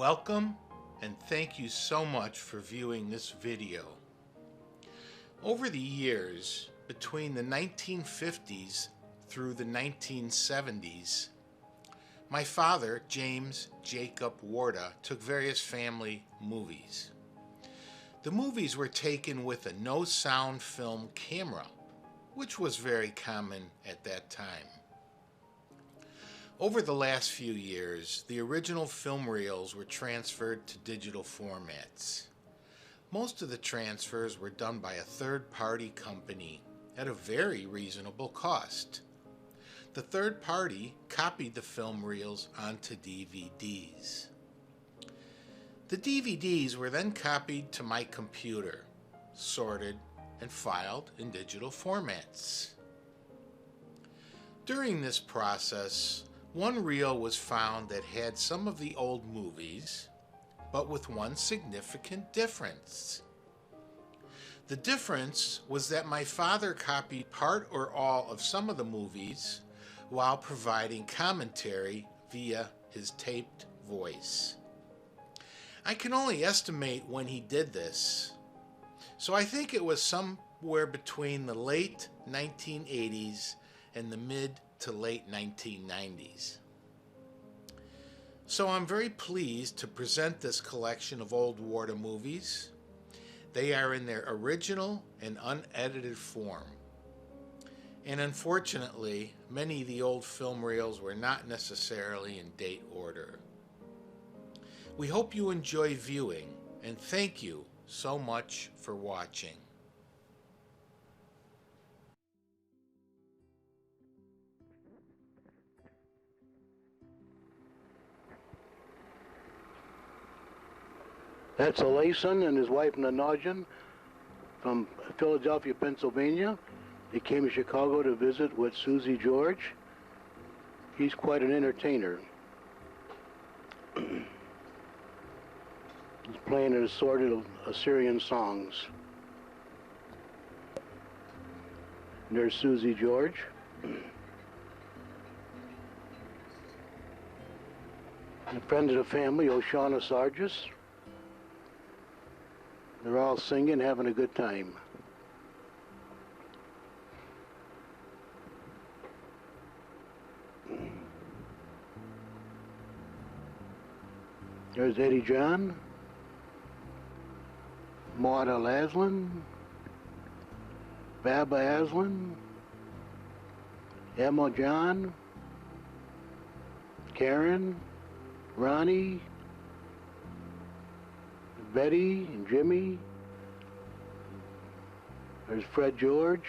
Welcome and thank you so much for viewing this video. Over the years, between the 1950s through the 1970s, my father, James Jacob Warda, took various family movies. The movies were taken with a no-sound film camera, which was very common at that time. Over the last few years, the original film reels were transferred to digital formats. Most of the transfers were done by a third-party company at a very reasonable cost. The third party copied the film reels onto DVDs. The DVDs were then copied to my computer, sorted, and filed in digital formats. During this process, one reel was found that had some of the old movies, but with one significant difference. The difference was that my father copied part or all of some of the movies while providing commentary via his taped voice. I can only estimate when he did this, so I think it was somewhere between the late 1980s and the mid to late 1990s. So I'm very pleased to present this collection of old Warda movies. They are in their original and unedited form. And unfortunately, many of the old film reels were not necessarily in date order. We hope you enjoy viewing, and thank you so much for watching. That's Alason and his wife Nanajan from Philadelphia, Pennsylvania. They came to Chicago to visit with Susie George. He's quite an entertainer. He's playing an assorted of Assyrian songs. And there's Susie George. A friend of the family, Oshana Sargis. They're all singing, having a good time. There's Eddie John, Warda Laslin, Baba Aslan, Emma John, Karen, Ronnie, Betty and Jimmy. There's Fred George.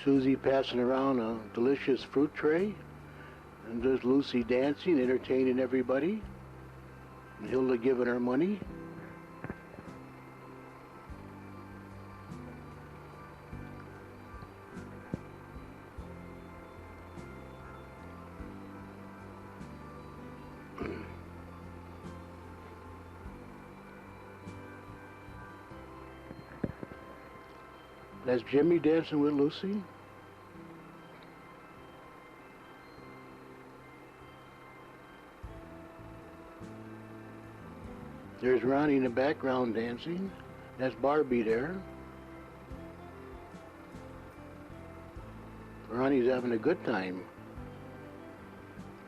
Susie passing around a delicious fruit tray. And there's Lucy dancing, entertaining everybody. And Hilda giving her money. That's Jimmy dancing with Lucy. There's Ronnie in the background dancing. That's Barbie there. Ronnie's having a good time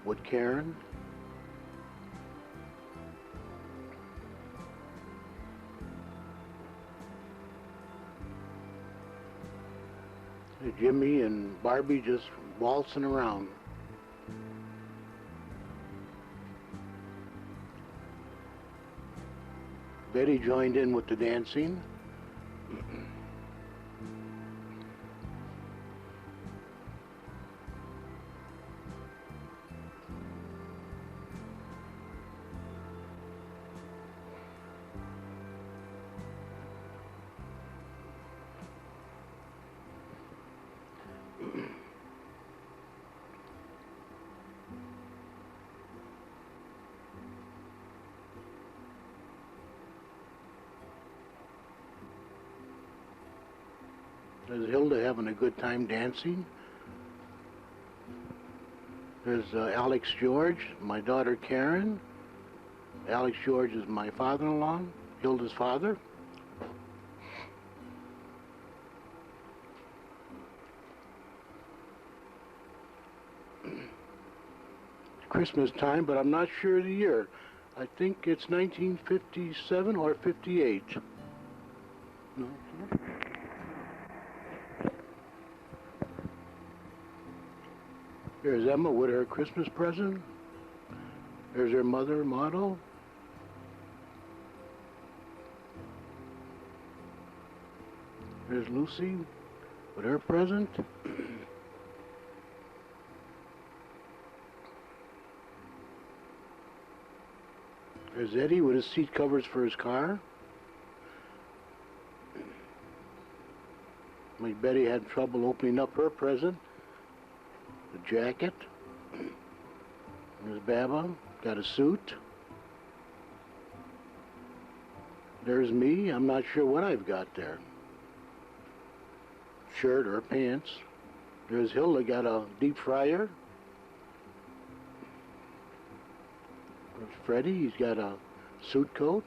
with Karen. Jimmy and Barbie just waltzing around. Betty joined in with the dancing. There's Hilda having a good time dancing. There's Alex George, my daughter Karen. Alex George is my father-in-law, Hilda's father. Christmas time, but I'm not sure of the year. I think it's 1957 or 58. No. There's Emma with her Christmas present. There's her mother, Motto. There's Lucy with her present. There's Eddie with his seat covers for his car. Like Betty had trouble opening up her present. The jacket. There's Baba, got a suit. There's me, I'm not sure what I've got there. Shirt or pants. There's Hilda, got a deep fryer. There's Freddie, he's got a suit coat.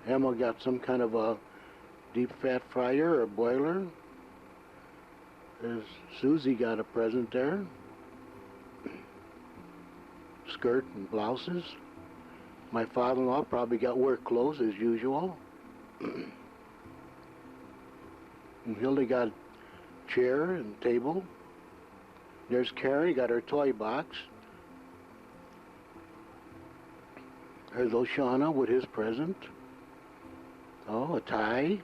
Emma got some kind of a deep fat fryer or boiler. There's Susie, got a present there. Skirt and blouses. My father-in-law probably got work clothes as usual. And Hilda got a chair and table. There's Karen, got her toy box. There's Oshana with his present. Oh, a tie.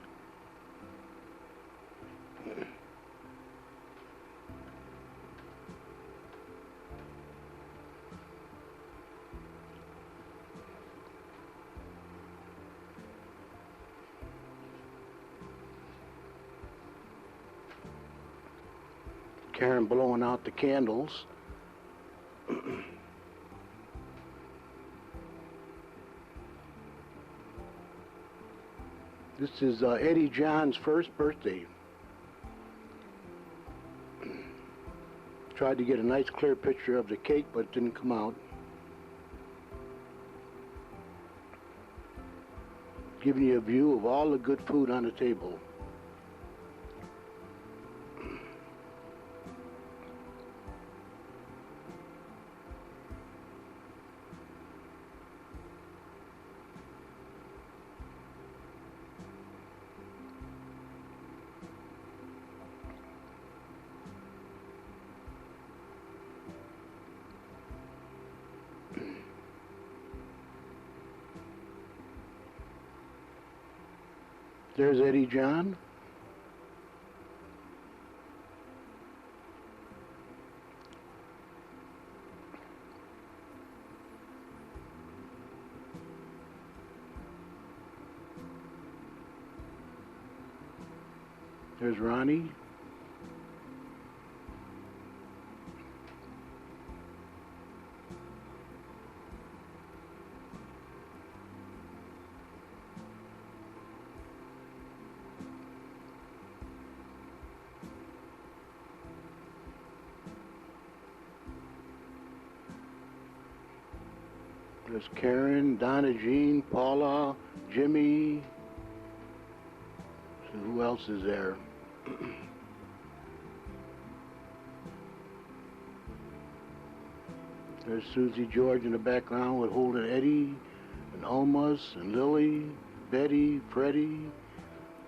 Karen blowing out the candles. This is Eddie John's first birthday. Tried to get a nice clear picture of the cake, but it didn't come out. Giving you a view of all the good food on the table. There's Eddie John. There's Ronnie. There's Karen, Donna Jean, Paula, Jimmy. So who else is there? There's Susie George in the background with holding Eddie, and Almas, and Lily, Betty, Freddie,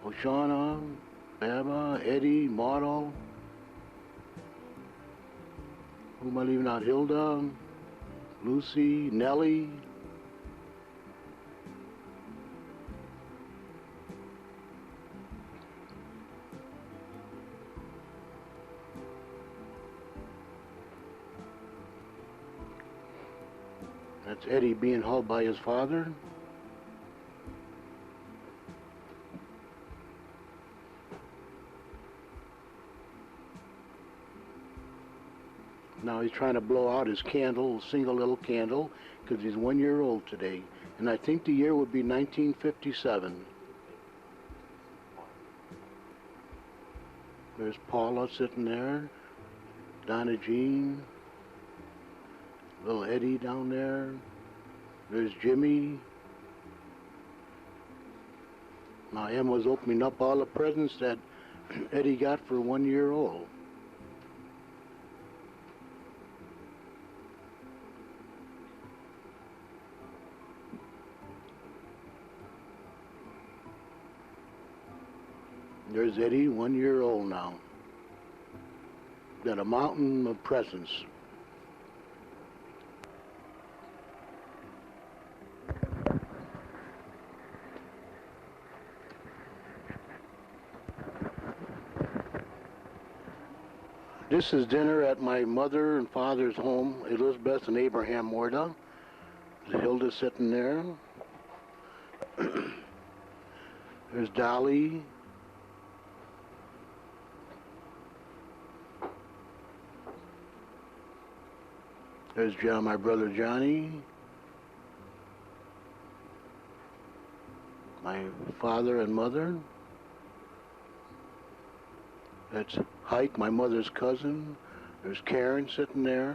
Oshana, Baba, Eddie, Motto. Who am I leaving out? Hilda, Lucy, Nellie. That's Eddie being held by his father. Now he's trying to blow out his candle, single little candle, because he's 1 year old today. And I think the year would be 1957. There's Paula sitting there. Donna Jean, little Eddie down there. There's Jimmy. Now Emma's opening up all the presents that Eddie got for 1 year old. There's Eddie, 1 year old now. Got a mountain of presents. This is dinner at my mother and father's home, Elizabeth and Abraham Warda. Hilda sitting there. There's Dolly. There's John, my brother Johnny. My father and mother. That's Hike, my mother's cousin. There's Karen sitting there.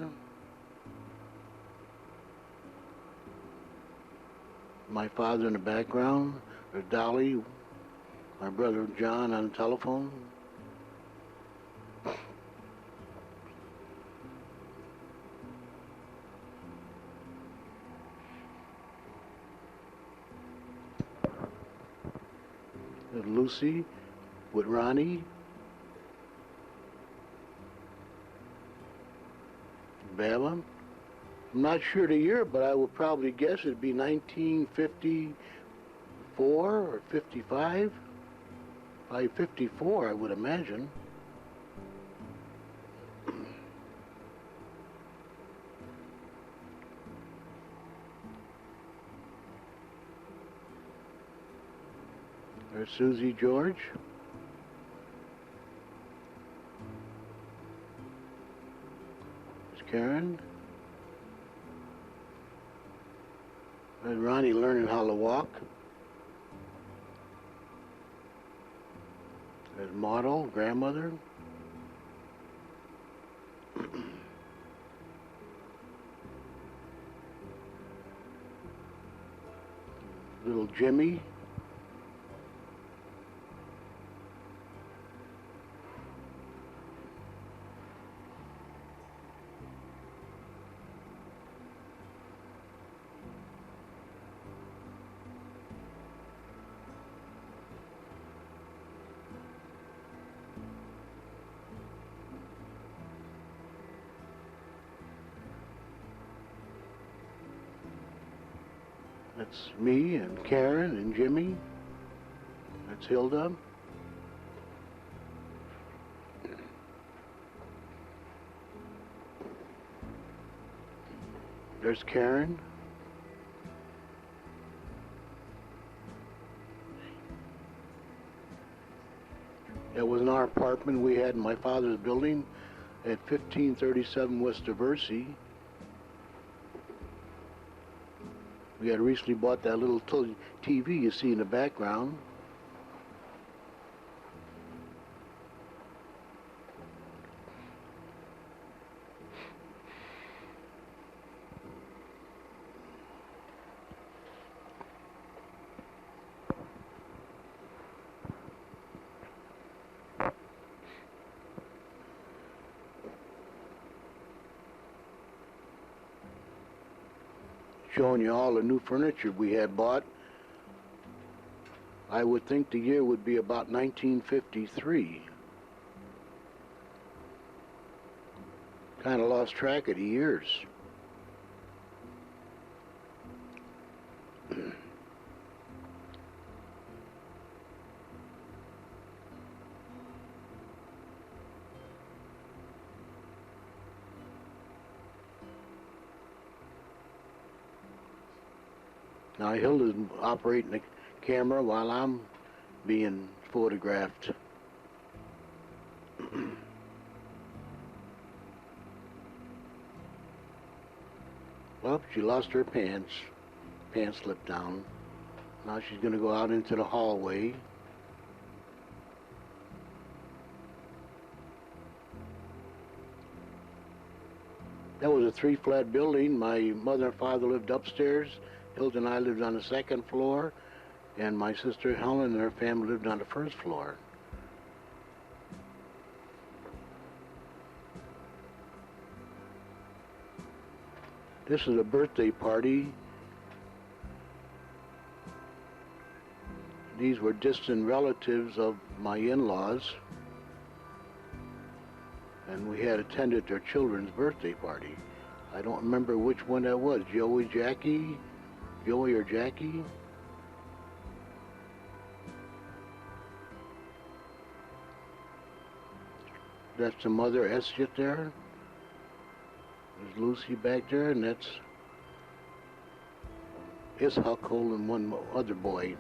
My father in the background. There's Dolly, my brother John on the telephone. There's Lucy with Ronnie. Baba. I'm not sure the year, but I would probably guess it'd be 1954 or 55. Probably 54, I would imagine. There's Susie George. Karen. And Ronnie learning how to walk. There's Model, grandmother. Little Jimmy. That's me and Karen and Jimmy. That's Hilda. There's Karen. That was in our apartment we had in my father's building at 1537 West Diversey. We had recently bought that little TV you see in the background. Showing you all the new furniture we had bought. I would think the year would be about 1953. Kind of lost track of the years. Now Hilda's operating the camera while I'm being photographed. Well, she lost her pants. Pants slipped down. Now she's going to go out into the hallway. That was a three-flat building. My mother and father lived upstairs. Hilda and I lived on the second floor, and my sister Helen and her family lived on the first floor. This is a birthday party. These were distant relatives of my in-laws, and we had attended their children's birthday party. I don't remember which one that was, Joey or Jackie. That's the mother, Esjet, there. There's Lucy back there, and that's Ishak holding one other boy.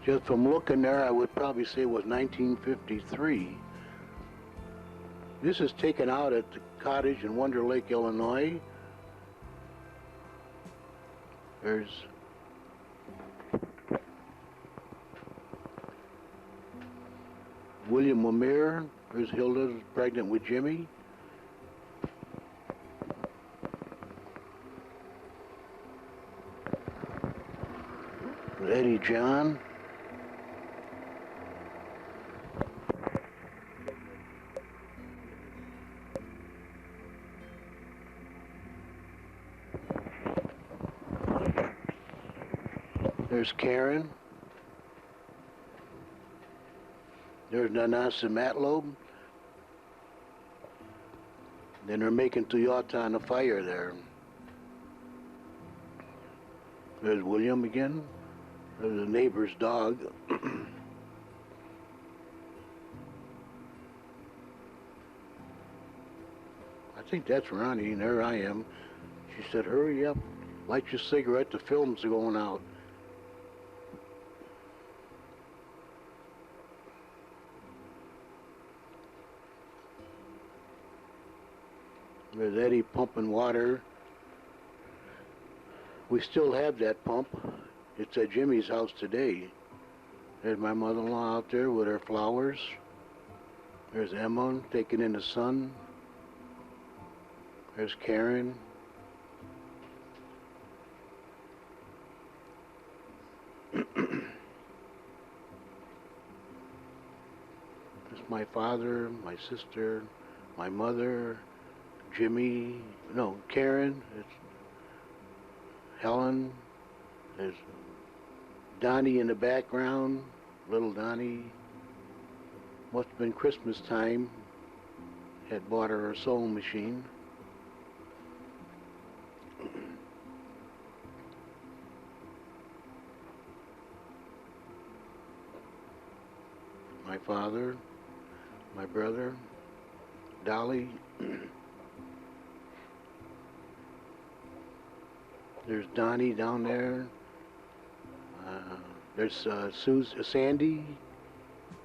Just from looking there, I would probably say it was 1953. This is taken out at the cottage in Wonder Lake, Illinois. There's William Lemire. There's Hilda, pregnant with Jimmy. Eddie John. There's Karen. There's Nanas and Matlobe. Then they're making Toyota on the fire there. There's William again. There's a neighbor's dog. I think that's Ronnie, and there I am. She said, hurry up, light your cigarette, the film's going out. There's Eddie pumping water. We still have that pump. It's at Jimmy's house today. There's my mother-in-law out there with her flowers. There's Emma taking in the sun. There's Karen. There's my father, my sister, my mother, Jimmy, no, Karen, it's Helen, there's Donnie in the background, little Donnie. Must have been Christmas time. Had bought her a sewing machine. My father, my brother, Dolly. There's Donnie down there. There's Sandy.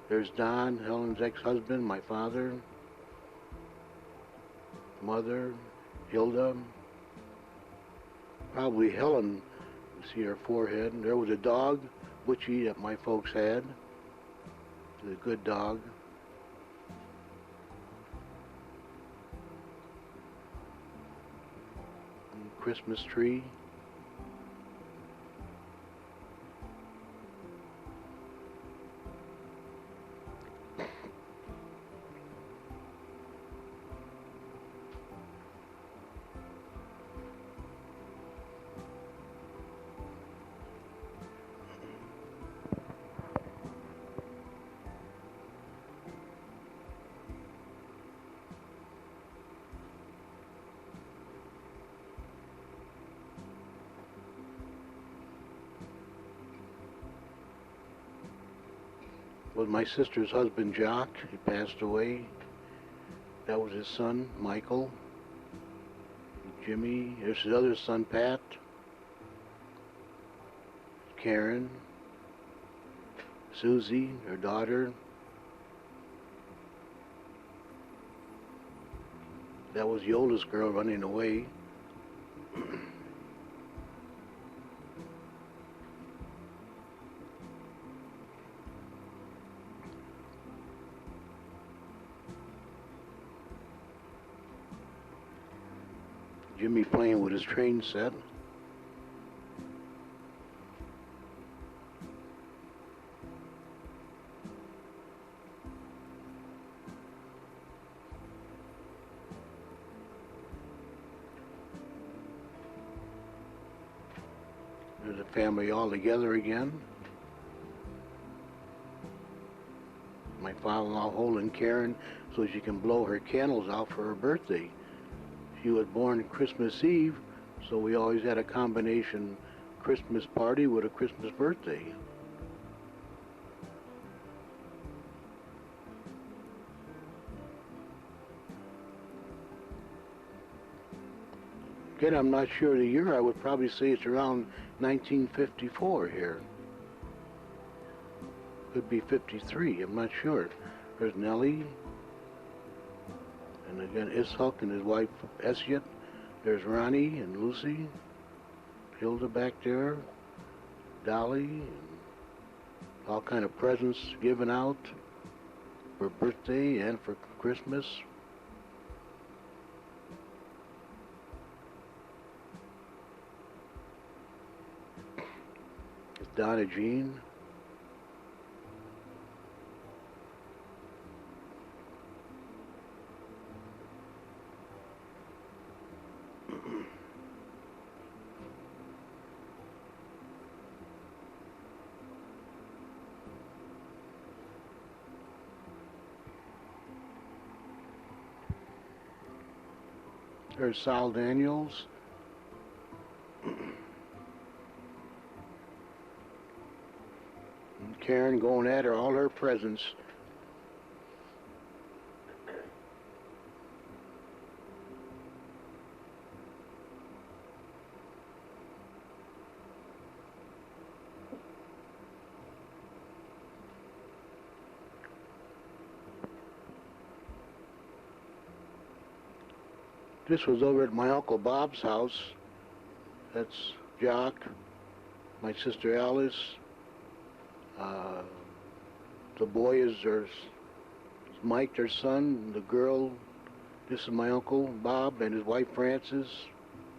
There's Don, Helen's ex-husband, my father, mother, Hilda. Probably Helen, you see her forehead. There was a dog, Butchie, that my folks had. It was a good dog. And Christmas tree. was my sister's husband, Jock. He passed away. That was his son, Michael. Jimmy. There's his other son, Pat. Karen. Susie, her daughter. That was the oldest girl running away. Jimmy playing with his train set. There's a family all together again. My father-in-law holding Karen so she can blow her candles out for her birthday. She was born Christmas Eve, so we always had a combination Christmas party with a Christmas birthday. Again, I'm not sure of the year. I would probably say it's around 1954 here. Could be 53, I'm not sure. There's Nellie. And again, Ishak and his wife, Esyet. There's Ronnie and Lucy. Hilda back there. Dolly. And all kind of presents given out for birthday and for Christmas. It's Donna Jean. There's Sal Daniels. And Karen going at her, all her presents. This was over at my Uncle Bob's house. That's Jock, my sister Alice. The boy is Mike, their son. The girl, this is my Uncle Bob and his wife Frances.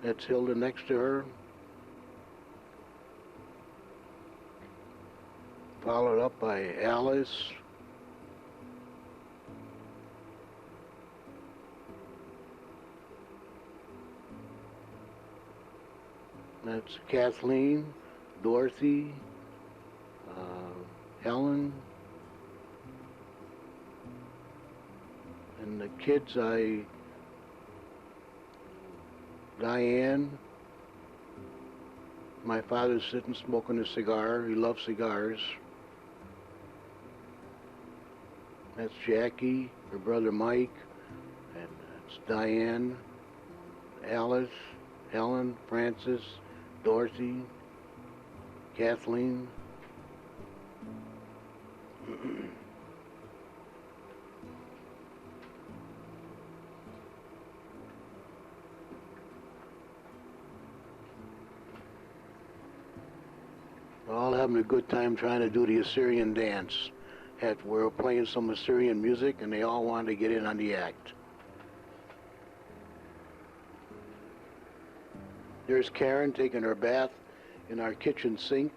That's Hilda next to her. Followed up by Alice. That's Kathleen, Dorothy, Helen, and the kids, Diane. My father's sitting smoking a cigar. He loves cigars. That's Jackie, her brother Mike, and that's Diane, Alice, Helen, Frances, Dorothy, Kathleen. We're all having a good time trying to do the Assyrian dance. We're playing some Assyrian music and they all wanted to get in on the act. There's Karen taking her bath in our kitchen sink.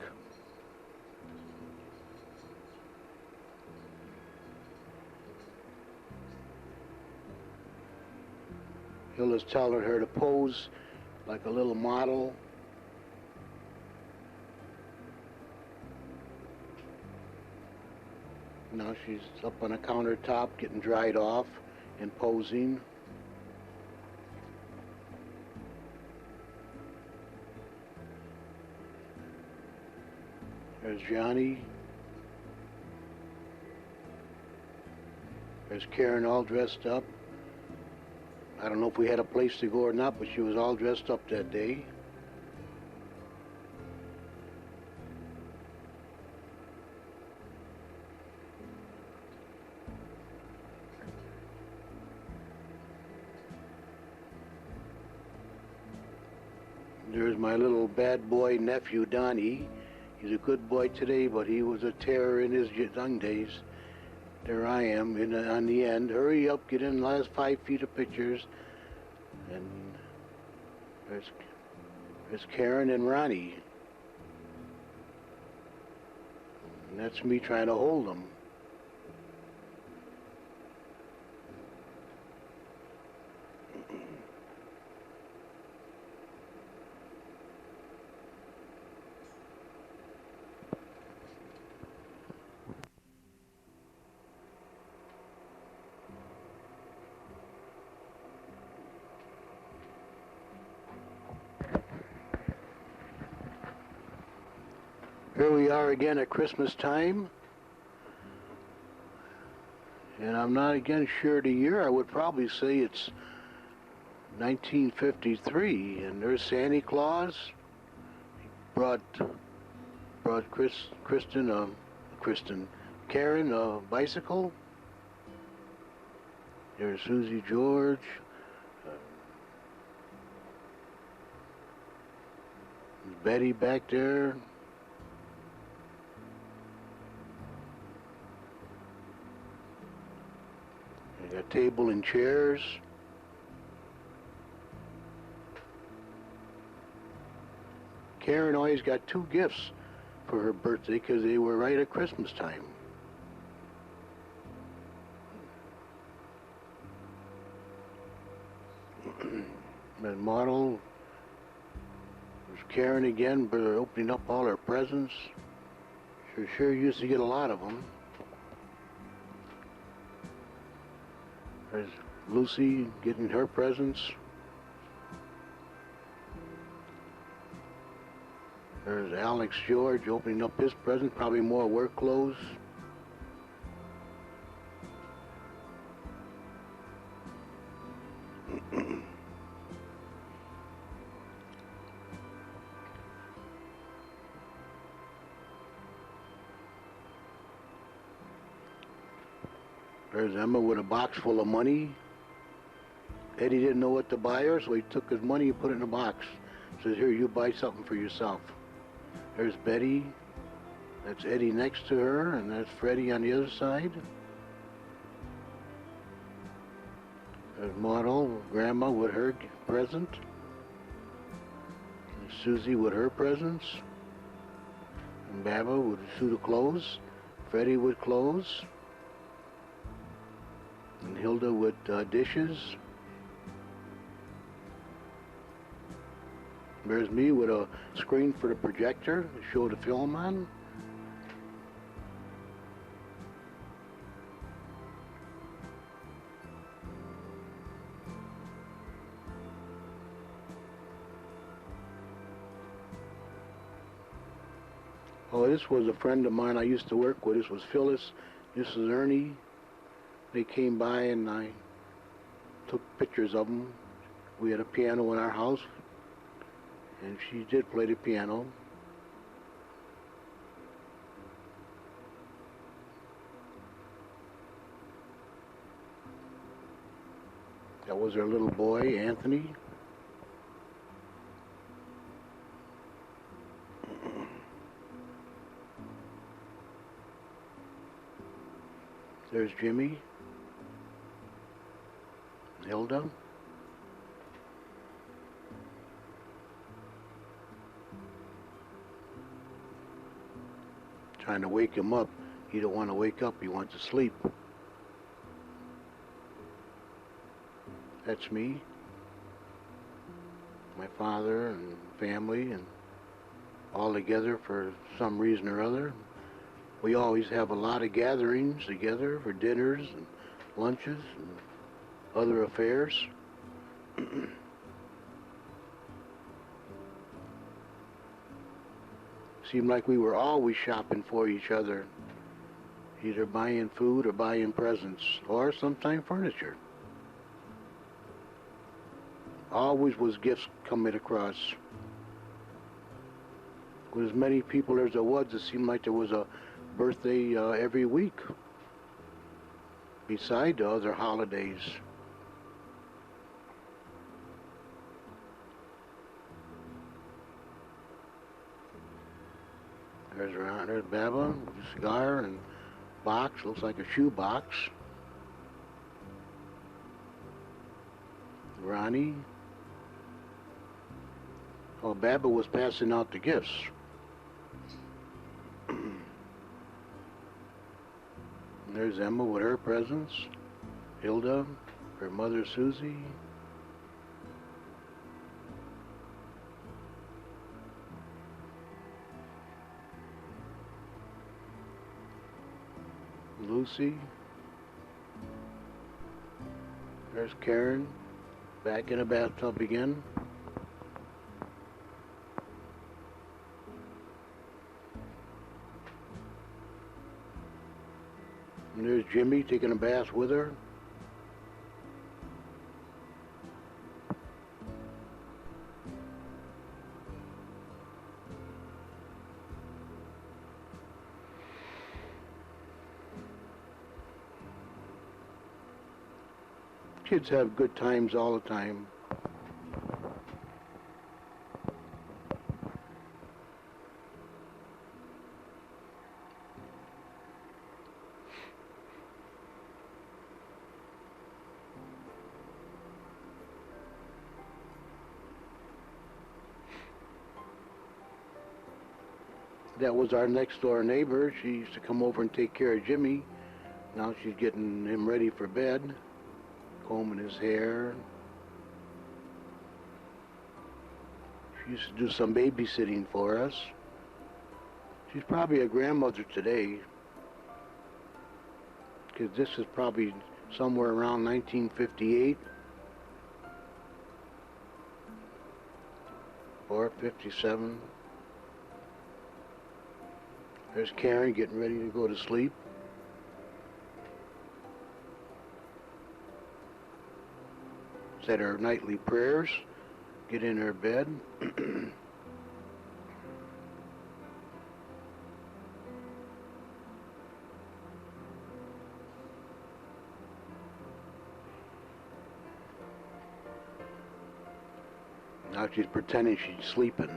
Hilda's telling her to pose like a little model. Now she's up on a countertop getting dried off and posing. There's Johnny. There's Karen all dressed up. I don't know if we had a place to go or not, but she was all dressed up that day. There's my little bad boy nephew, Donnie. He's a good boy today, but he was a terror in his young days. There I am on the end. Hurry up, get in the last 5 feet of pictures. And there's Karen and Ronnie. And that's me trying to hold them. Here we are again at Christmas time. And I'm not again sure the year. I would probably say it's 1953. And there's Santa Claus. He brought Karen a bicycle. There's Susie George. There's Betty back there. We got table and chairs. Karen always got 2 gifts for her birthday because they were right at Christmas time. And model was Karen again, but opening up all her presents. She sure used to get a lot of them. There's Lucy getting her presents. There's Alex George opening up his present, probably more work clothes. There's Emma with a box full of money. Eddie didn't know what to buy her, so he took his money and put it in a box. Says, here, you buy something for yourself. There's Betty. That's Eddie next to her, and that's Freddie on the other side. There's Model, Grandma with her present. There's Susie with her presents. And Baba with a suit of clothes. Freddie with clothes. And Hilda with dishes. There's me with a screen for the projector to show the film on. Oh, this was a friend of mine I used to work with. This was Phyllis. This is Ernie. They came by and I took pictures of them. We had a piano in our house, and she did play the piano. That was her little boy, Anthony. There's Jimmy. Hilda. Trying to wake him up. He don't want to wake up, he wants to sleep. That's me. My father and family, and all together for some reason or other. We always have a lot of gatherings together for dinners and lunches and other affairs. Seemed like we were always shopping for each other. either buying food or buying presents, or sometimes furniture. Always was gifts coming across. With as many people as there was, it seemed like there was a birthday every week, beside the other holidays. There's Baba, cigar and box, looks like a shoe box. Ronnie. Oh, Baba was passing out the gifts. There's Emma with her presents. Hilda, her mother Susie. Lucy. There's Karen, back in the bathtub again. And there's Jimmy taking a bath with her. Kids have good times all the time. That was our next door neighbor. She used to come over and take care of Jimmy. Now she's getting him ready for bed, combing his hair. She used to do some babysitting for us. She's probably a grandmother today, because this is probably somewhere around 1958 or 57. There's Karen getting ready to go to sleep. Said her nightly prayers, get in her bed. Now she's pretending she's sleeping.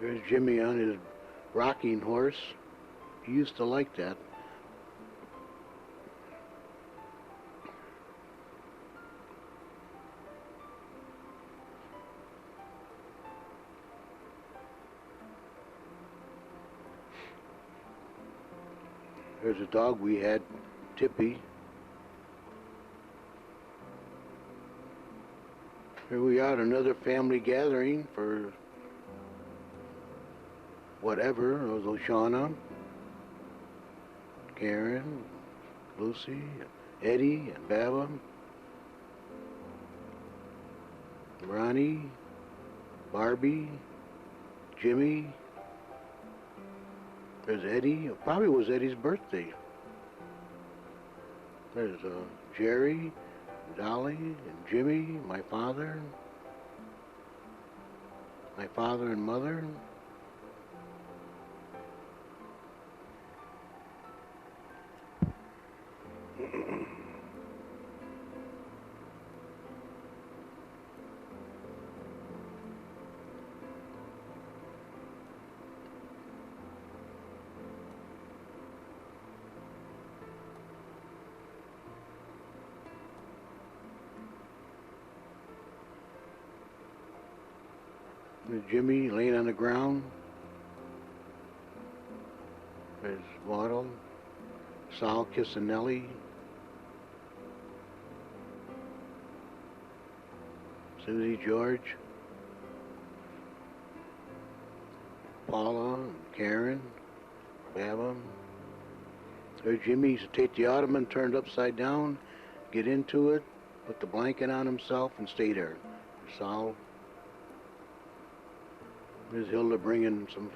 There's Jimmy on his rocking horse. He used to like that. There's a dog we had, Tippy. Here we are at another family gathering for whatever. It was Oshana, Karen, Lucy, Eddie, and Baba, Ronnie, Barbie, Jimmy. There's Eddie. It probably was Eddie's birthday. There's Jerry, Dolly, and Jimmy, my father and mother. There's Jimmy laying on the ground. There's Waddle, Sal kissing Nellie, Susie, George, Paula, and Karen, Baba. There's Jimmy used to take the ottoman turned upside down, get into it, put the blanket on himself and stay there. Sal. There's Hilda bringing some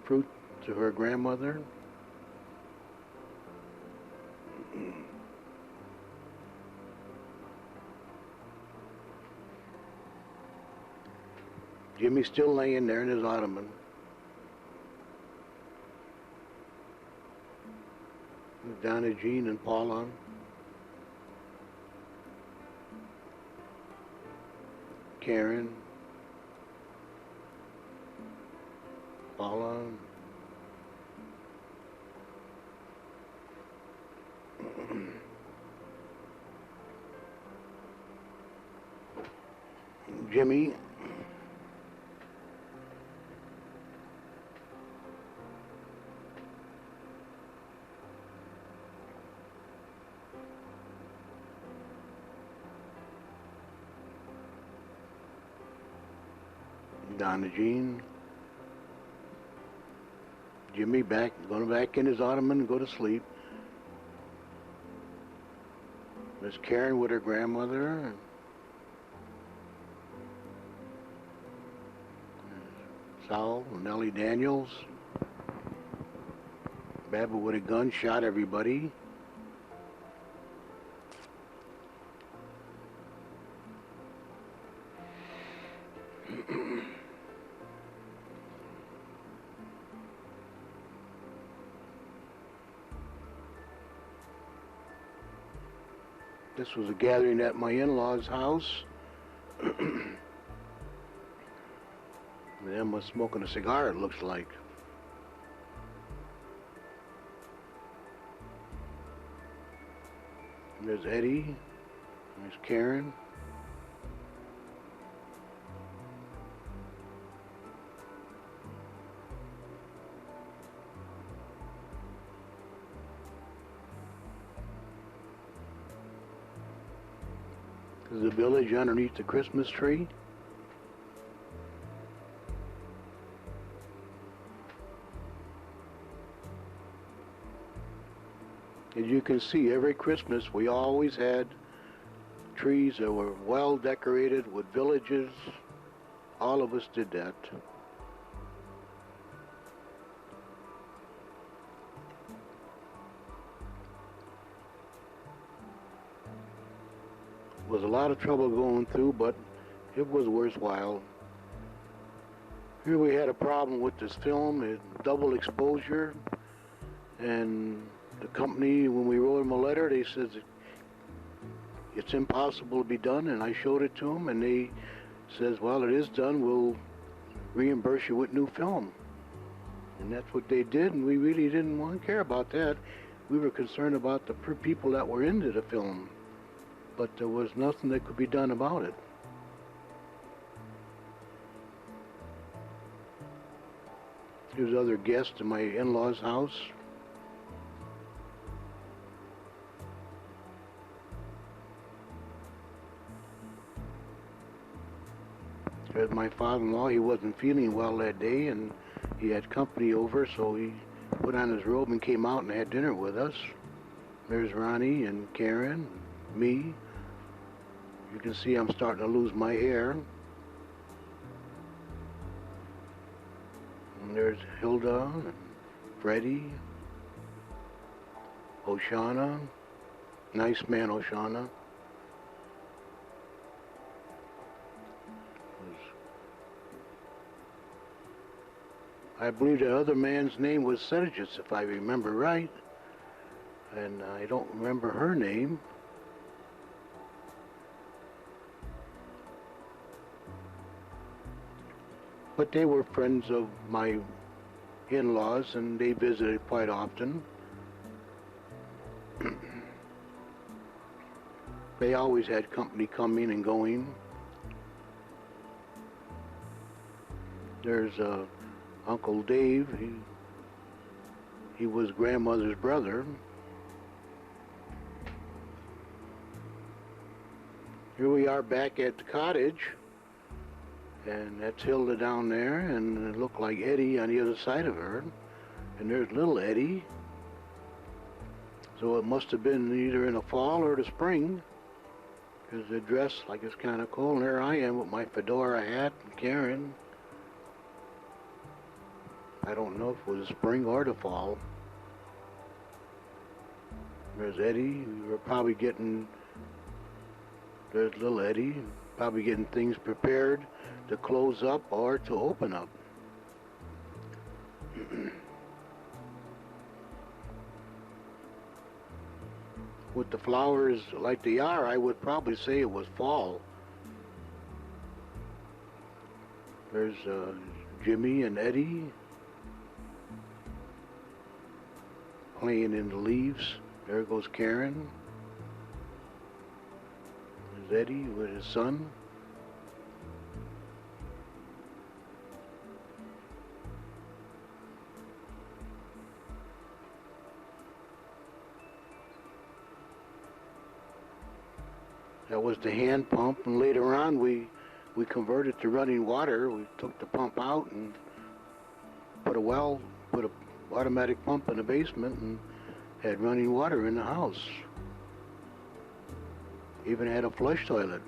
fruit to her grandmother. Jimmy's still laying there in his ottoman. Donna, Jean, and Paula. Karen. Paula. Jimmy. Donna Jean. Jimmy going back in his ottoman and go to sleep. Miss Karen with her grandmother. Sal, Nellie Daniels. Baba with a gun shot everybody. This was a gathering at my in-laws' house. Them was smoking a cigar, it looks like. There's Eddie. There's Karen. There's the village underneath the Christmas tree. As you can see, every Christmas we always had trees that were well decorated with villages. All of us did that. It was a lot of trouble going through, but it was worthwhile. Here we had a problem with this film, double exposure, and the company, when we wrote them a letter, they said it's impossible to be done, and I showed it to them, and they says, well, it is done, we'll reimburse you with new film. And that's what they did, and we really didn't want to care about that. We were concerned about the people that were into the film, but there was nothing that could be done about it. Here's other guests in my in-laws' house. There's my father-in-law. He wasn't feeling well that day, and he had company over, so he put on his robe and came out and had dinner with us. There's Ronnie and Karen, me. You can see I'm starting to lose my hair. And there's Hilda and Freddie, Oshana. Nice man, Oshana. I believe the other man's name was Sergius, if I remember right. And I don't remember her name. But they were friends of my in-laws, and they visited quite often. They always had company coming and going. There's Uncle Dave. He was grandmother's brother. Here we are back at the cottage, and that's Hilda down there, and it looked like Eddie on the other side of her, and there's little Eddie. So it must have been either in the fall or the spring. Because they're dressed like it's kind of cold, and there I am with my fedora hat and Karen. I don't know if it was spring or the fall. There's Eddie. We were probably getting, there's little Eddie, probably getting things prepared to close up or to open up. With the flowers like they are, I would probably say it was fall. There's Jimmy and Eddie playing in the leaves. There goes Karen. There's Eddie with his son. That was the hand pump, and later on we converted to running water. We took the pump out and put a automatic pump in the basement and had running water in the house. Even had a flush toilet.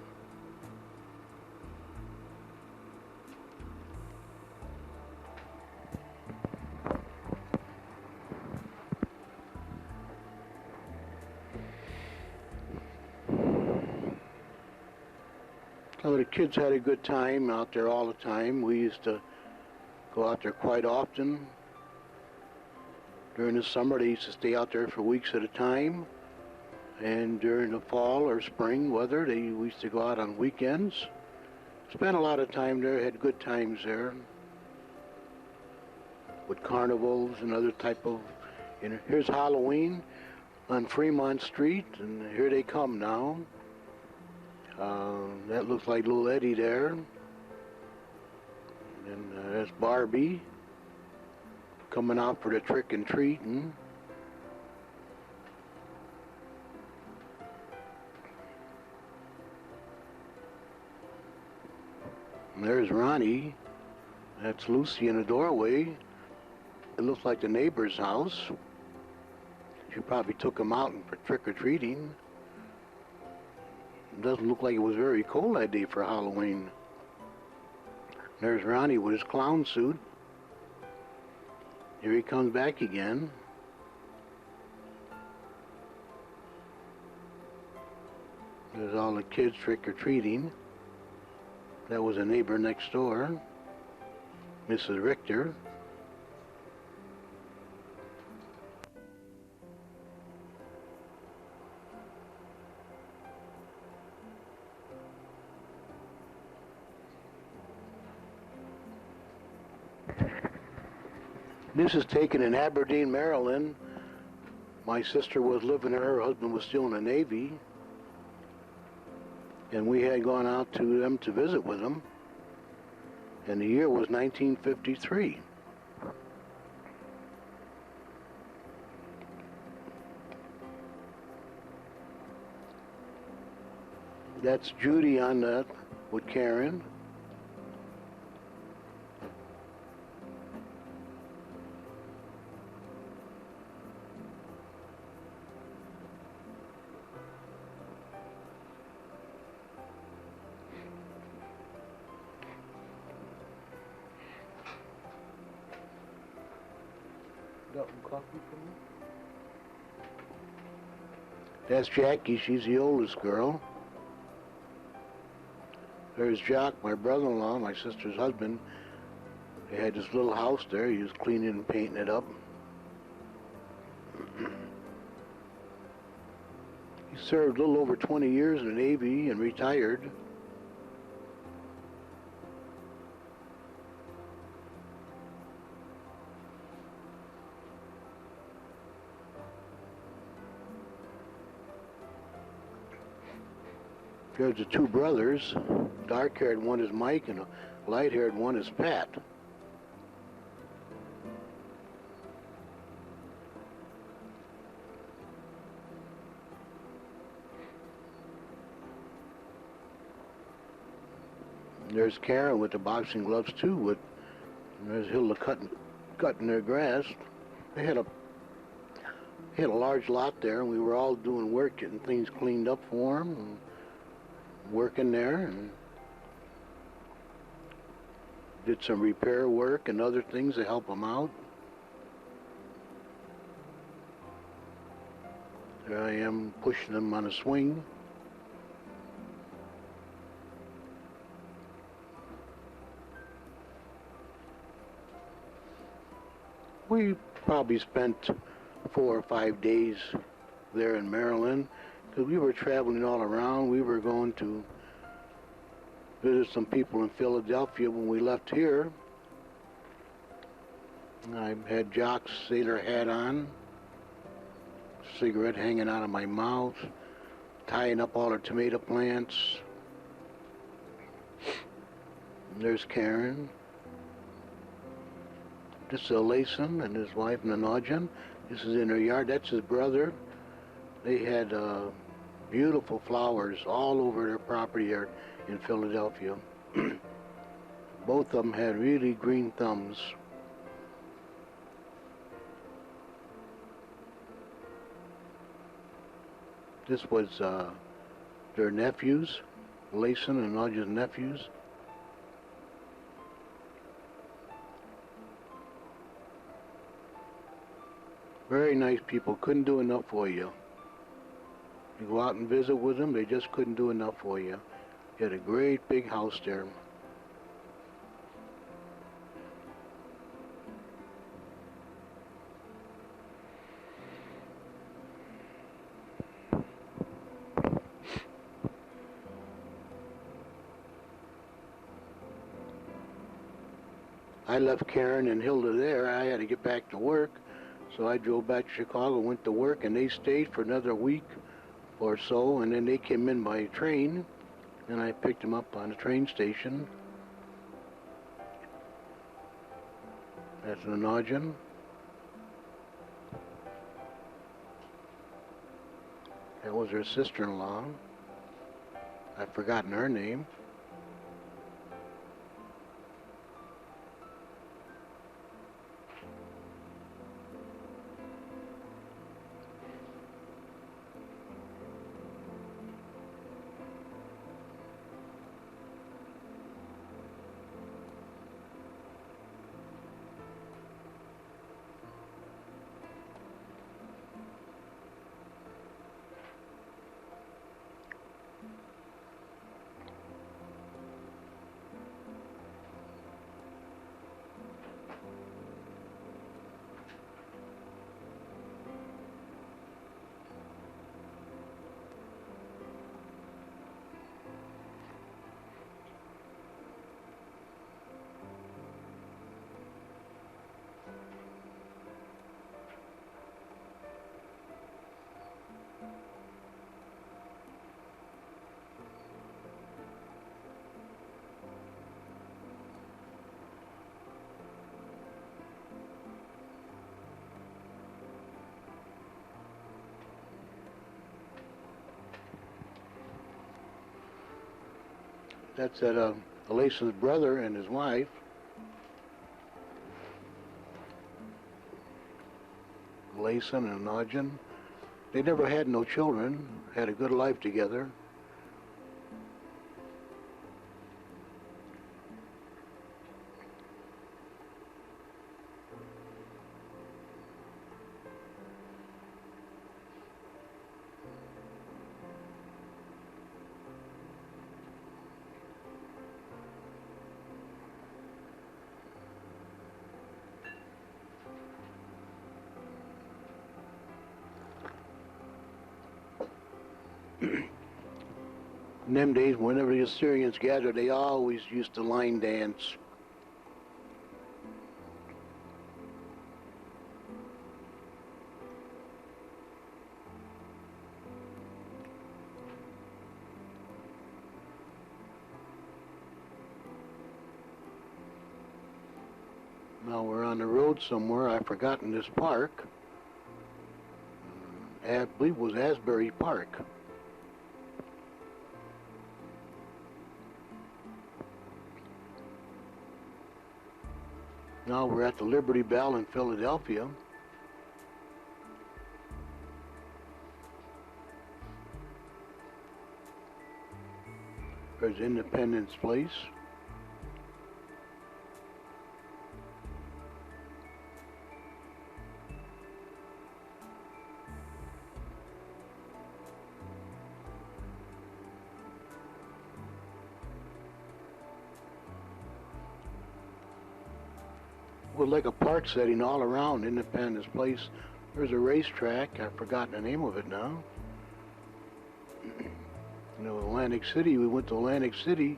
So the kids had a good time out there all the time. We used to go out there quite often. During the summer, they used to stay out there for weeks at a time. And during the fall or spring weather, we used to go out on weekends. Spent a lot of time there, had good times there. With carnivals and other type of, here's Halloween on Fremont Street, and here they come now. That looks like little Eddie there. And that's Barbie coming out for the trick and treating. And there's Ronnie. That's Lucy in the doorway. It looks like the neighbor's house. She probably took him out for trick-or-treating. It doesn't look like it was very cold that day for Halloween. There's Ronnie with his clown suit. Here he comes back again. There's all the kids trick-or-treating. That was a neighbor next door, Mrs. Richter. This is taken in Aberdeen, Maryland. My sister was living there, her husband was still in the Navy. And we had gone out to them to visit with them. And the year was 1953. That's Judy on that with Karen. Got some coffee for me? That's Jackie, she's the oldest girl. There's Jock, my brother-in-law, my sister's husband. They had this little house there. He was cleaning and painting it up. He served a little over 20 years in the Navy and retired. There's the two brothers. Dark-haired one is Mike and a light-haired one is Pat. There's Karen with the boxing gloves too. And there's Hilda cutting their grass. They had a large lot there, and we were all doing work, getting things cleaned up for them. working there and did some repair work and other things to help them out. There I am pushing them on a swing. We probably spent 4 or 5 days there in Maryland because we were traveling all around. We were going to visit some people in Philadelphia when we left here. I had Jock's sailor hat on, cigarette hanging out of my mouth, tying up all our tomato plants. And there's Karen. This is Lason and his wife Nanajan. This is in their yard. That's his brother. They had beautiful flowers all over their property there in Philadelphia. Both of them had really green thumbs. This was their nephews, Lason and Nanajan's nephews. Very nice people, couldn't do enough for you. You go out and visit with them, they just couldn't do enough for you. They had a great big house there. I left Karen and Hilda there. I had to get back to work. So I drove back to Chicago, went to work, and they stayed for another week or so, and then they came in by train, and I picked them up on the train station. That's Nanajan. That was her sister-in-law. I've forgotten her name. That's Lason's brother and his wife. Lason and Nanajan. They never had no children, had a good life together. In them days, whenever the Assyrians gathered, they always used to line dance. Now we're on the road somewhere. I've forgotten this park. I believe it was Asbury Park. Now we're at the Liberty Bell in Philadelphia. There's Independence Place. Was like a park setting all around Independence Place. There's a racetrack. I've forgotten the name of it now. You know, Atlantic City. We went to Atlantic City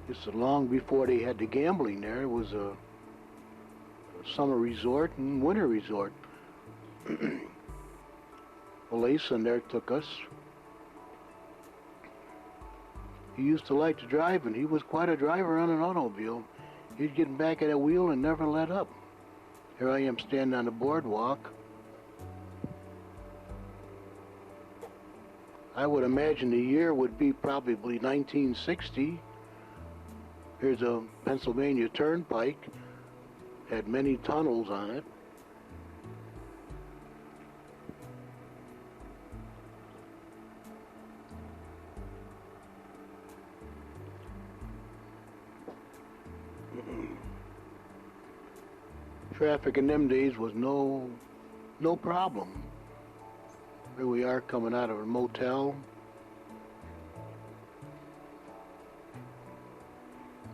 just long before they had the gambling there. It was a summer resort and winter resort. Lason there took us. He used to like to drive, and he was quite a driver on an automobile. He'd get back at a wheel and never let up. Here I am standing on the boardwalk. I would imagine the year would be probably 1960. Here's a Pennsylvania Turnpike. Had many tunnels on it. Traffic in them days was no problem. Here we are coming out of a motel.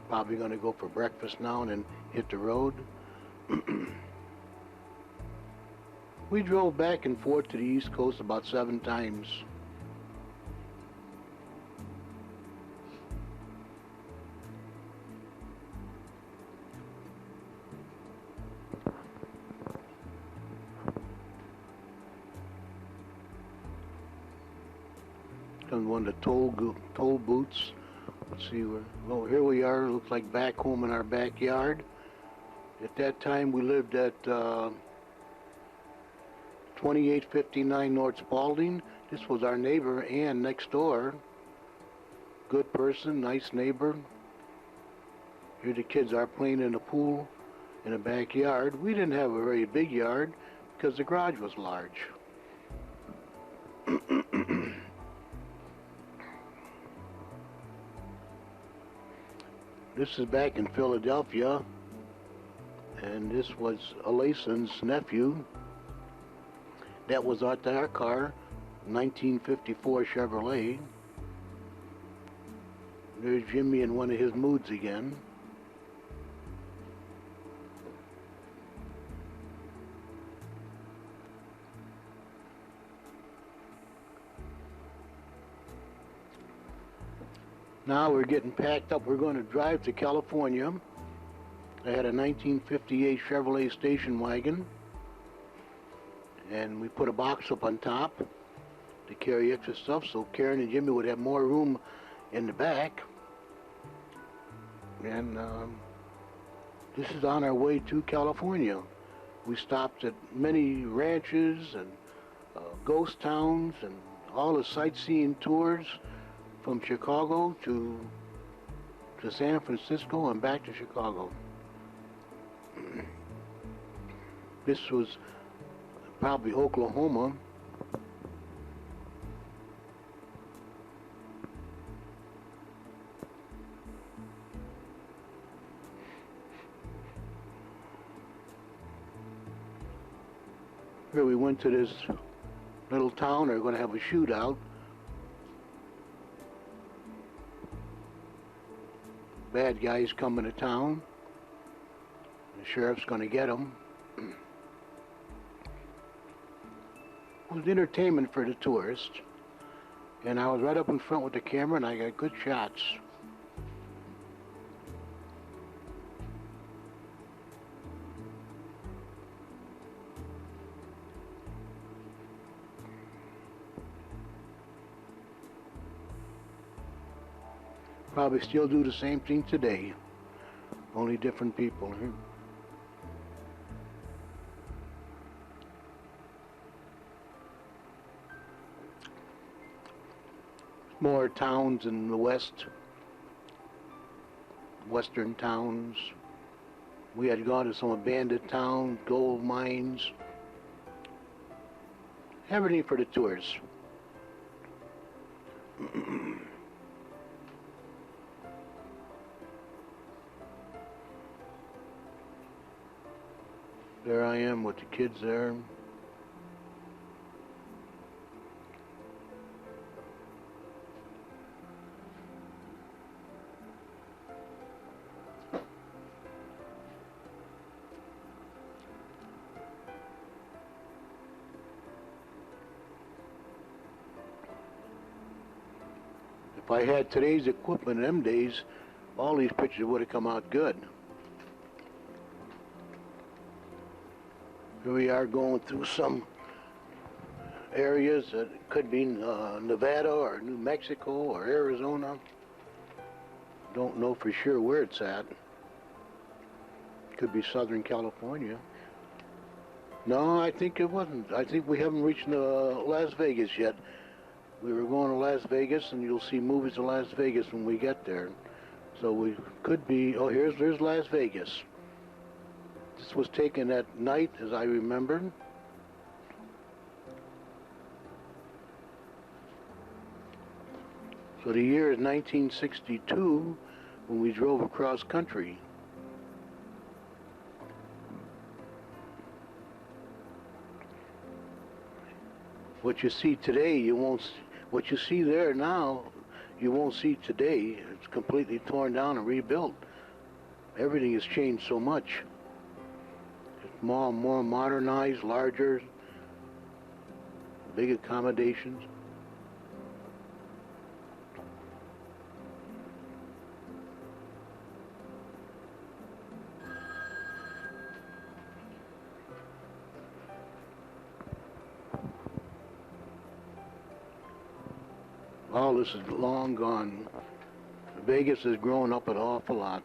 Probably going to go for breakfast now and then hit the road. We drove back and forth to the East Coast about 7 times. Comes one of the toll booths. Let's see where. Well, here we are. Looks like back home in our backyard. At that time, we lived at 2859 North Spalding. This was our neighbor, Ann, next door. Good person, nice neighbor. Here the kids are playing in the pool in the backyard. We didn't have a very big yard because the garage was large. This is back in Philadelphia, and this was Alason's nephew. That was our car, 1954 Chevrolet. There's Jimmy in one of his moods again. Now we're getting packed up. We're going to drive to California. I had a 1958 Chevrolet station wagon, and we put a box up on top to carry extra stuff so Karen and Jimmy would have more room in the back. And this is on our way to California. We stopped at many ranches and ghost towns and all the sightseeing tours from Chicago to San Francisco and back to Chicago. This was probably Oklahoma. Here we went to this little town. They're going to have a shootout. Bad guys coming to town. The sheriff's going to get them. It was entertainment for the tourists. And I was right up in front with the camera, and I got good shots. Probably still do the same thing today, only different people. More towns in the west, western towns. We had gone to some abandoned towns, gold mines, everything for the tourists. There I am with the kids there. If I had today's equipment in them days, all these pictures would have come out good. Here we are going through some areas that could be Nevada or New Mexico or Arizona. Don't know for sure where it's at. Could be Southern California. No, I think it wasn't. I think we haven't reached Las Vegas yet. We were going to Las Vegas, and you'll see movies in Las Vegas when we get there. So we could be, oh, there's Las Vegas. This was taken at night, as I remember. So the year is 1962, when we drove across country. What you see today, you won't. What you see there now, you won't see today. It's completely torn down and rebuilt. Everything has changed so much. It's more modernized, larger, big accommodations. All this is long gone. Vegas has grown up an awful lot.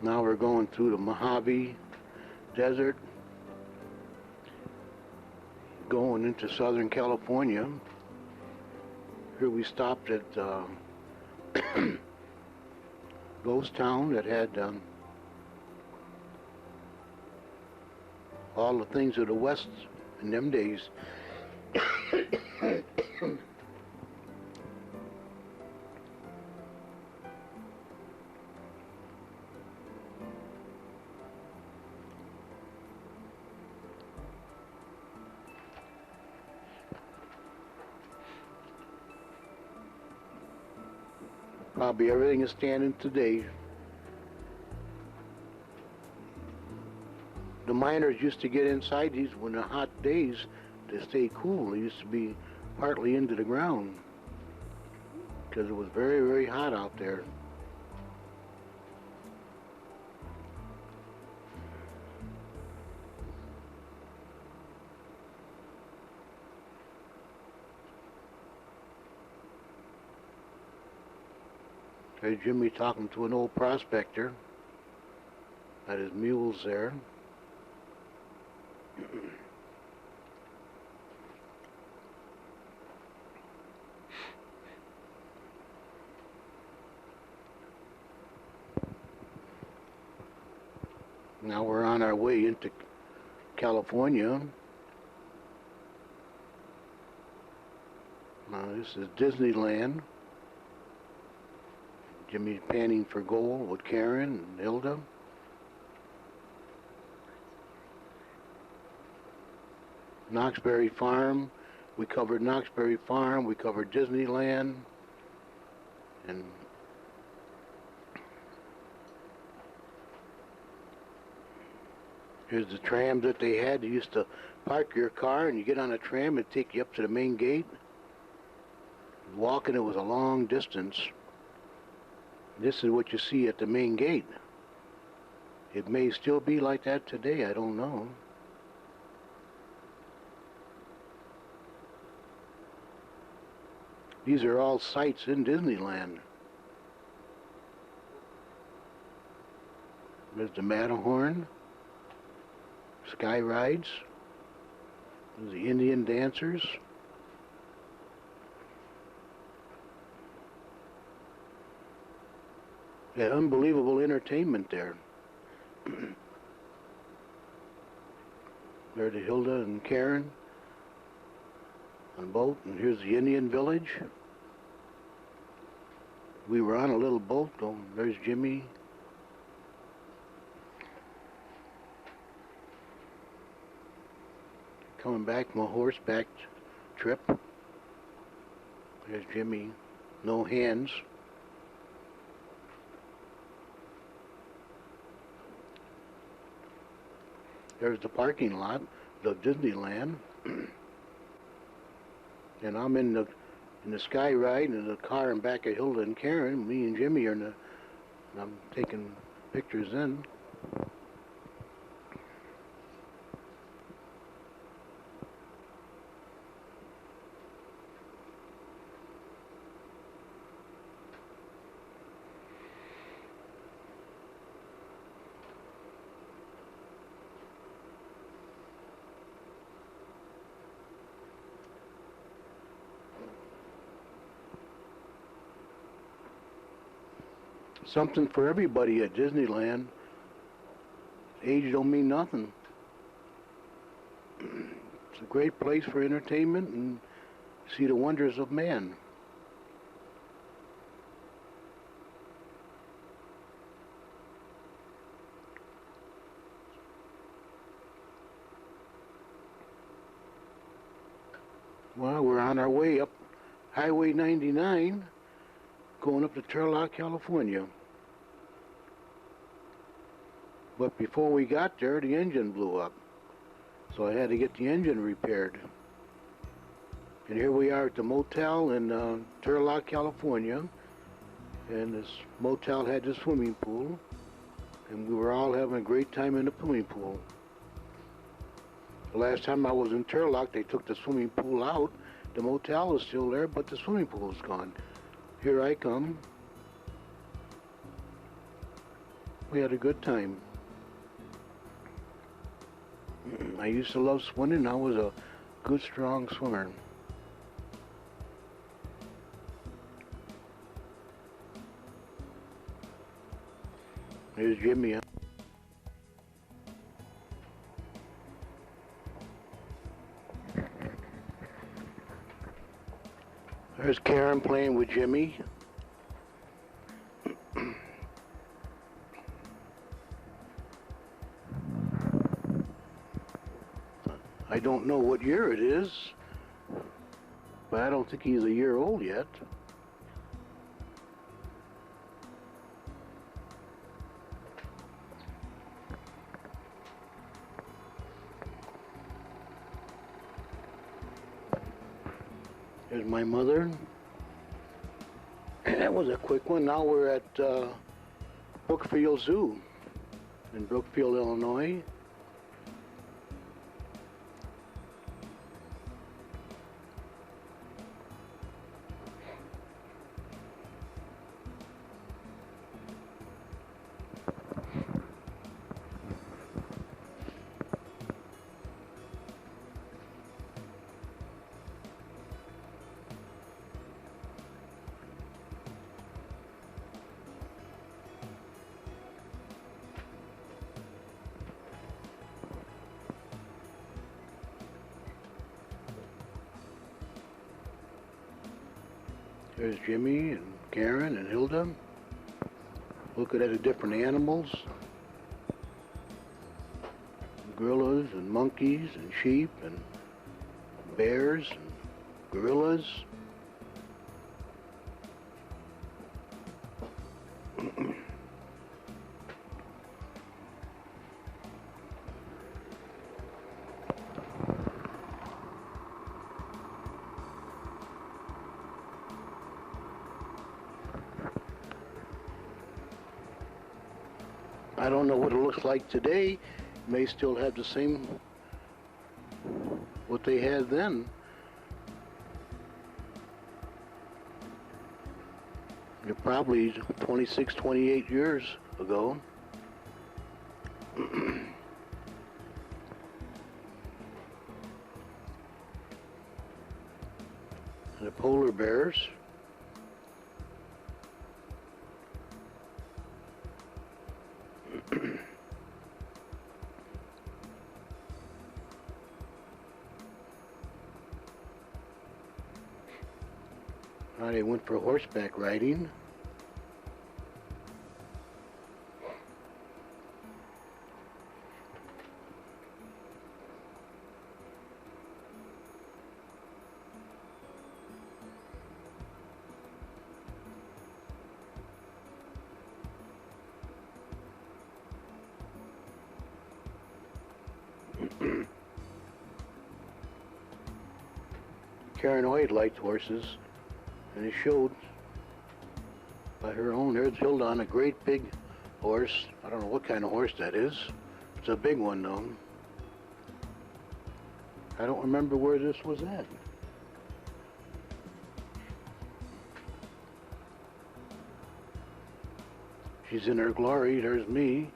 Now we're going through the Mojave Desert, going into Southern California. Here we stopped at ghost town that had all the things of the West in them days. Probably everything is standing today. The miners used to get inside these when the hot days to stay cool. They used to be partly into the ground because it was very, very hot out there. There's Jimmy talking to an old prospector. Got his mules there. Now we're on our way into California. This is Disneyland. Jimmy's panning for gold with Karen and Hilda. Knoxbury Farm. We covered Knoxbury Farm. We covered Disneyland. And here's the tram that they had. You used to park your car and you get on a tram and take you up to the main gate. Walking, it was a long distance. This is what you see at the main gate. It may still be like that today, I don't know. These are all sites in Disneyland. There's the Matterhorn, Sky Rides, there's the Indian dancers. Yeah, unbelievable entertainment there. There's Hilda and Karen. on a boat, and here's the Indian village. We were on a little boat. Oh, there's Jimmy. Coming back from a horseback trip. There's Jimmy. No hands. There's the parking lot of Disneyland. And I'm in the sky ride in the car and back of Hilda and Karen. Me and Jimmy are and I'm taking pictures then. Something for everybody at Disneyland. Age don't mean nothing. It's a great place for entertainment and see the wonders of man. Well, we're on our way up Highway 99, going up to Turlock, California. But before we got there, the engine blew up. So I had to get the engine repaired. And here we are at the motel in Turlock, California. And this motel had the swimming pool. And we were all having a great time in the swimming pool. The last time I was in Turlock, they took the swimming pool out. The motel is still there, but the swimming pool is gone. Here I come. We had a good time. I used to love swimming. I was a good, strong swimmer. Here's Jimmy. There's Karen playing with Jimmy. I don't know what year it is, but I don't think he's a year old yet. There's my mother. That was a quick one. Now we're at Brookfield Zoo in Brookfield, Illinois. There's Jimmy and Karen and Hilda looking at the different animals. Gorillas and monkeys and sheep and bears and gorillas. I don't know what it looks like today. It may still have the same, what they had then. They're probably 26, 28 years ago. The polar bears. They went for horseback riding. Karen Hoyt liked horses, and it showed by her own. There's Hilda on a great big horse. I don't know what kind of horse that is. It's a big one, though. I don't remember where this was at. She's in her glory. There's me.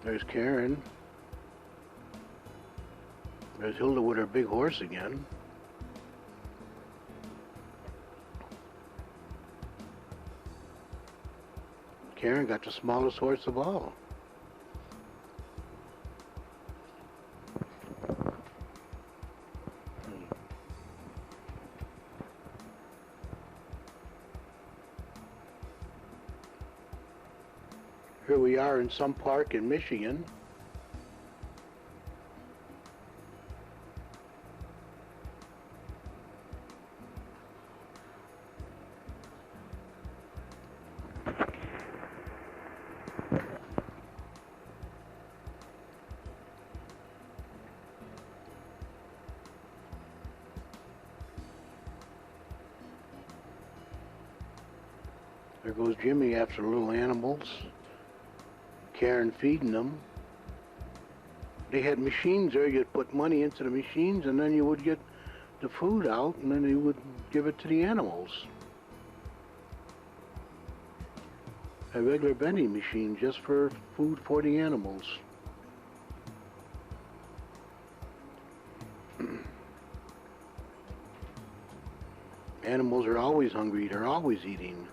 There's Karen. There's Hilda with her big horse again. Karen got the smallest horse of all. Here we are in some park in Michigan. There goes Jimmy after the little animals. Karen feeding them. They had machines there. You'd put money into the machines and then you would get the food out and then you would give it to the animals. A regular vending machine just for food for the animals. Animals are always hungry. They're always eating.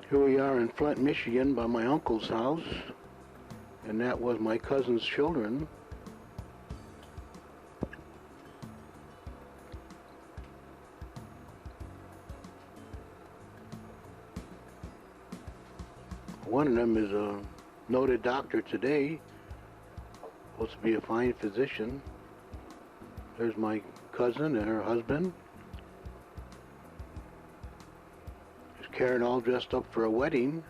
Here we are in Flint, Michigan by my uncle's house, and that was my cousin's children. One of them is a noted doctor today, supposed to be a fine physician. There's my cousin and her husband. Karen all dressed up for a wedding.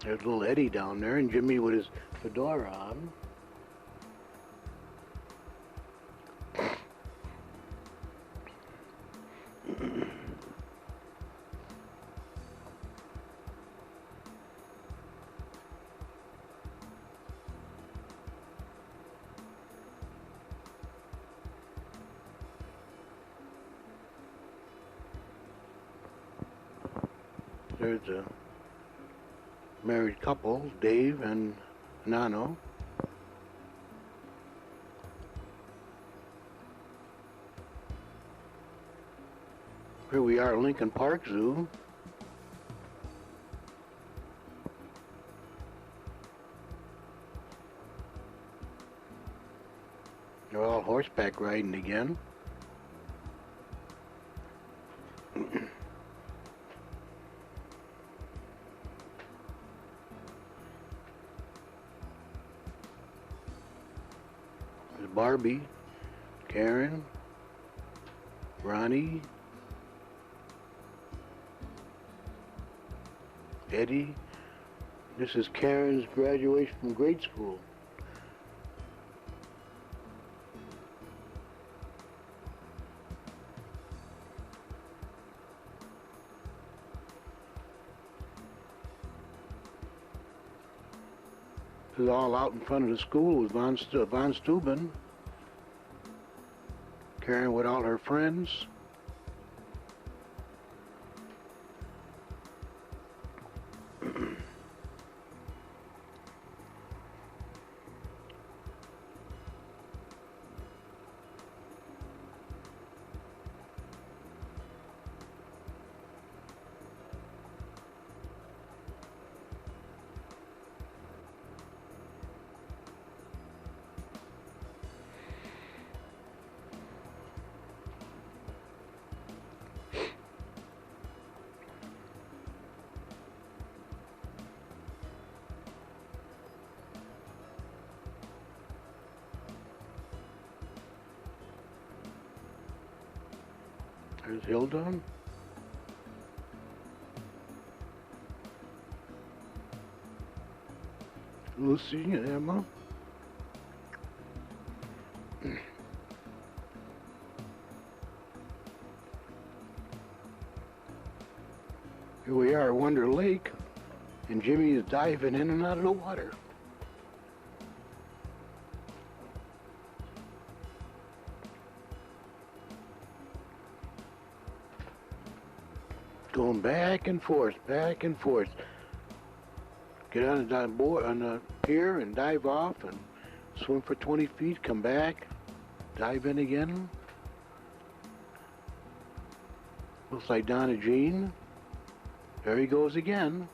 There's little Eddie down there and Jimmy with his fedora on. There's a married couple, Dave and Nano. Here we are at Lincoln Park Zoo. They're all horseback riding again. Barbie, Karen, Ronnie, Eddie. This is Karen's graduation from grade school. Because all out in front of the school was Von Steuben carrying with all her friends. There's Hilda. Lucy and Emma. Here we are at Wonder Lake, and Jimmy is diving in and out of the water. Going back and forth, back and forth. Get on the board on the pier and dive off and swim for 20 feet, come back, dive in again. Looks like Donna Jean. There he goes again.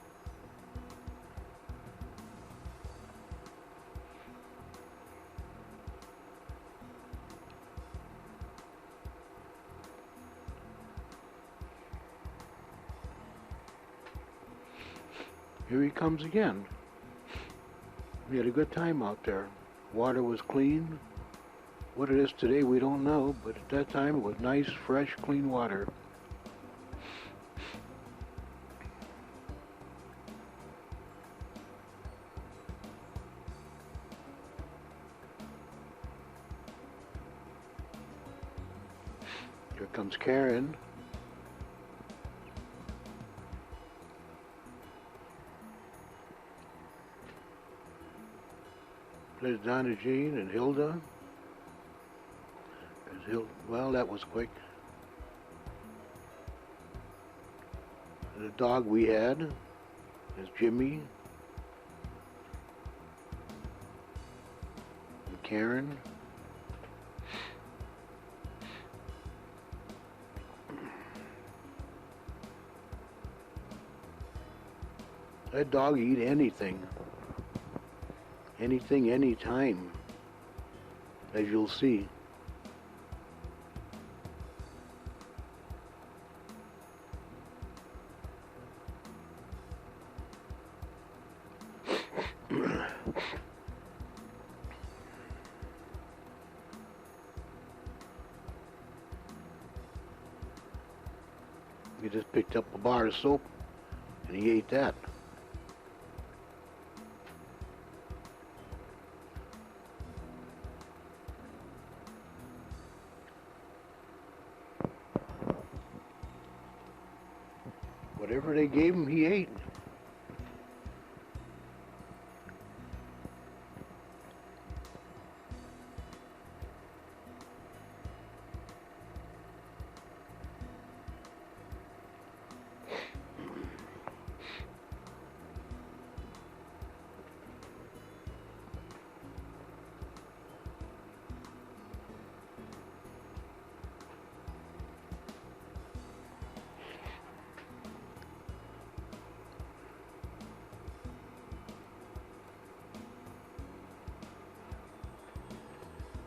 Here he comes again. We had a good time out there. Water was clean. What it is today, we don't know, but at that time it was nice, fresh, clean water. Here comes Karen. There's Donna Jean and Hilda. Well, that was quick. The dog we had is Jimmy and Karen. That dog eat anything. Anything, anytime, as you'll see. He just picked up a bar of soap and he ate that. Whatever they gave him, he ate.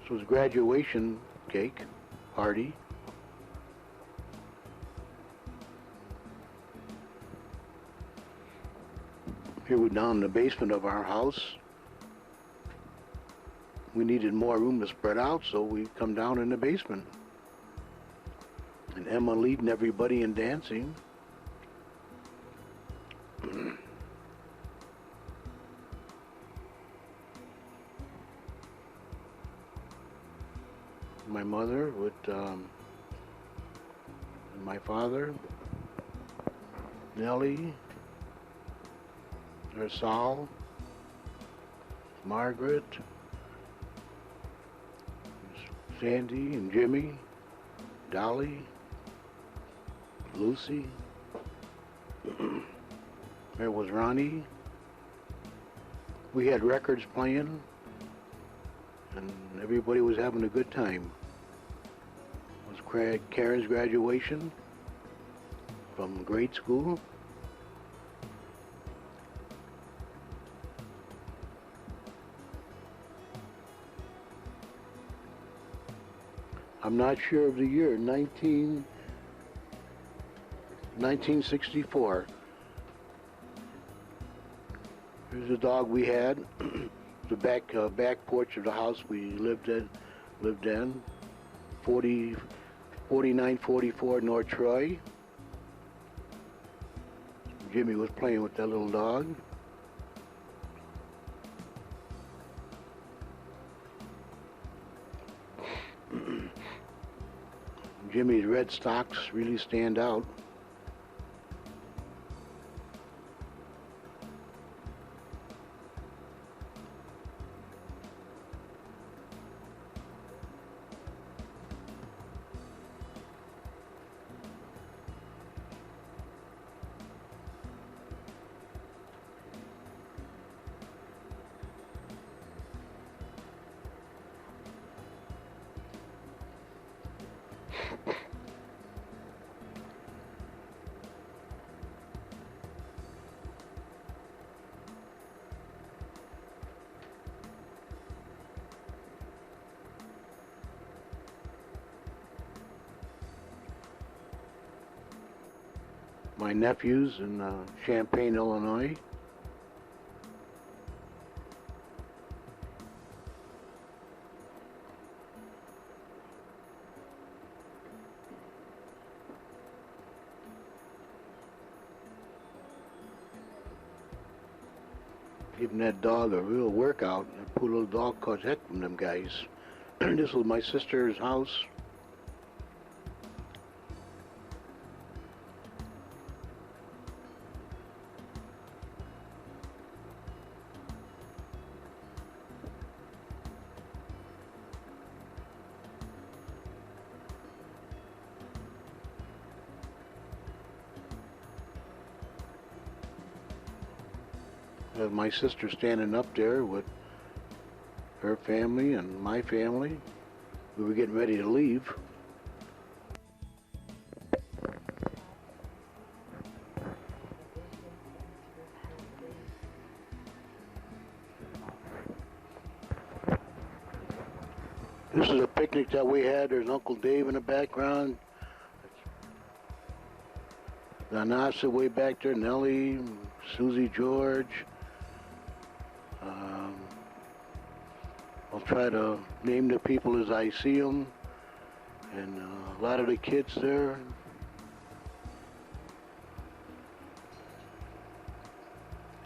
This was graduation cake party. Here we're down in the basement of our house. We needed more room to spread out, so we come down in the basement. And Emma leading everybody in dancing. My mother with my father, Nellie, there's Sal, Margaret, Sandy and Jimmy, Dolly, Lucy. There was Ronnie. We had records playing, and everybody was having a good time. It was Karen's graduation from grade school. I'm not sure of the year, 1964. Here's the dog we had. The back porch of the house we lived in, 4944 North Troy. Jimmy was playing with that little dog. Jimmy's red socks really stand out. My nephews in Champaign, Illinois. Giving that dog a real workout. That poor little dog caused heck from them guys. This was my sister's house. My sister standing up there with her family and my family. We were getting ready to leave. This is a picnic that we had. There's Uncle Dave in the background. Nanasa way back there, Nellie, Susie George. I'll try to name the people as I see them, and a lot of the kids there.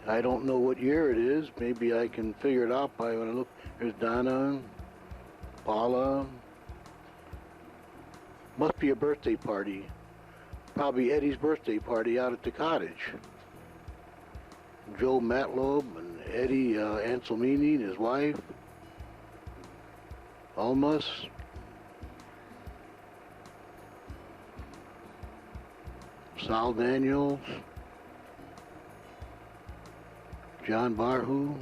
I don't know what year it is. Maybe I can figure it out by when I look. There's Donna, Paula. Must be a birthday party. Probably Eddie's birthday party out at the cottage. Joe Matlob and Eddie Anselmini and his wife. Almas. Sal Daniels. John Barhu.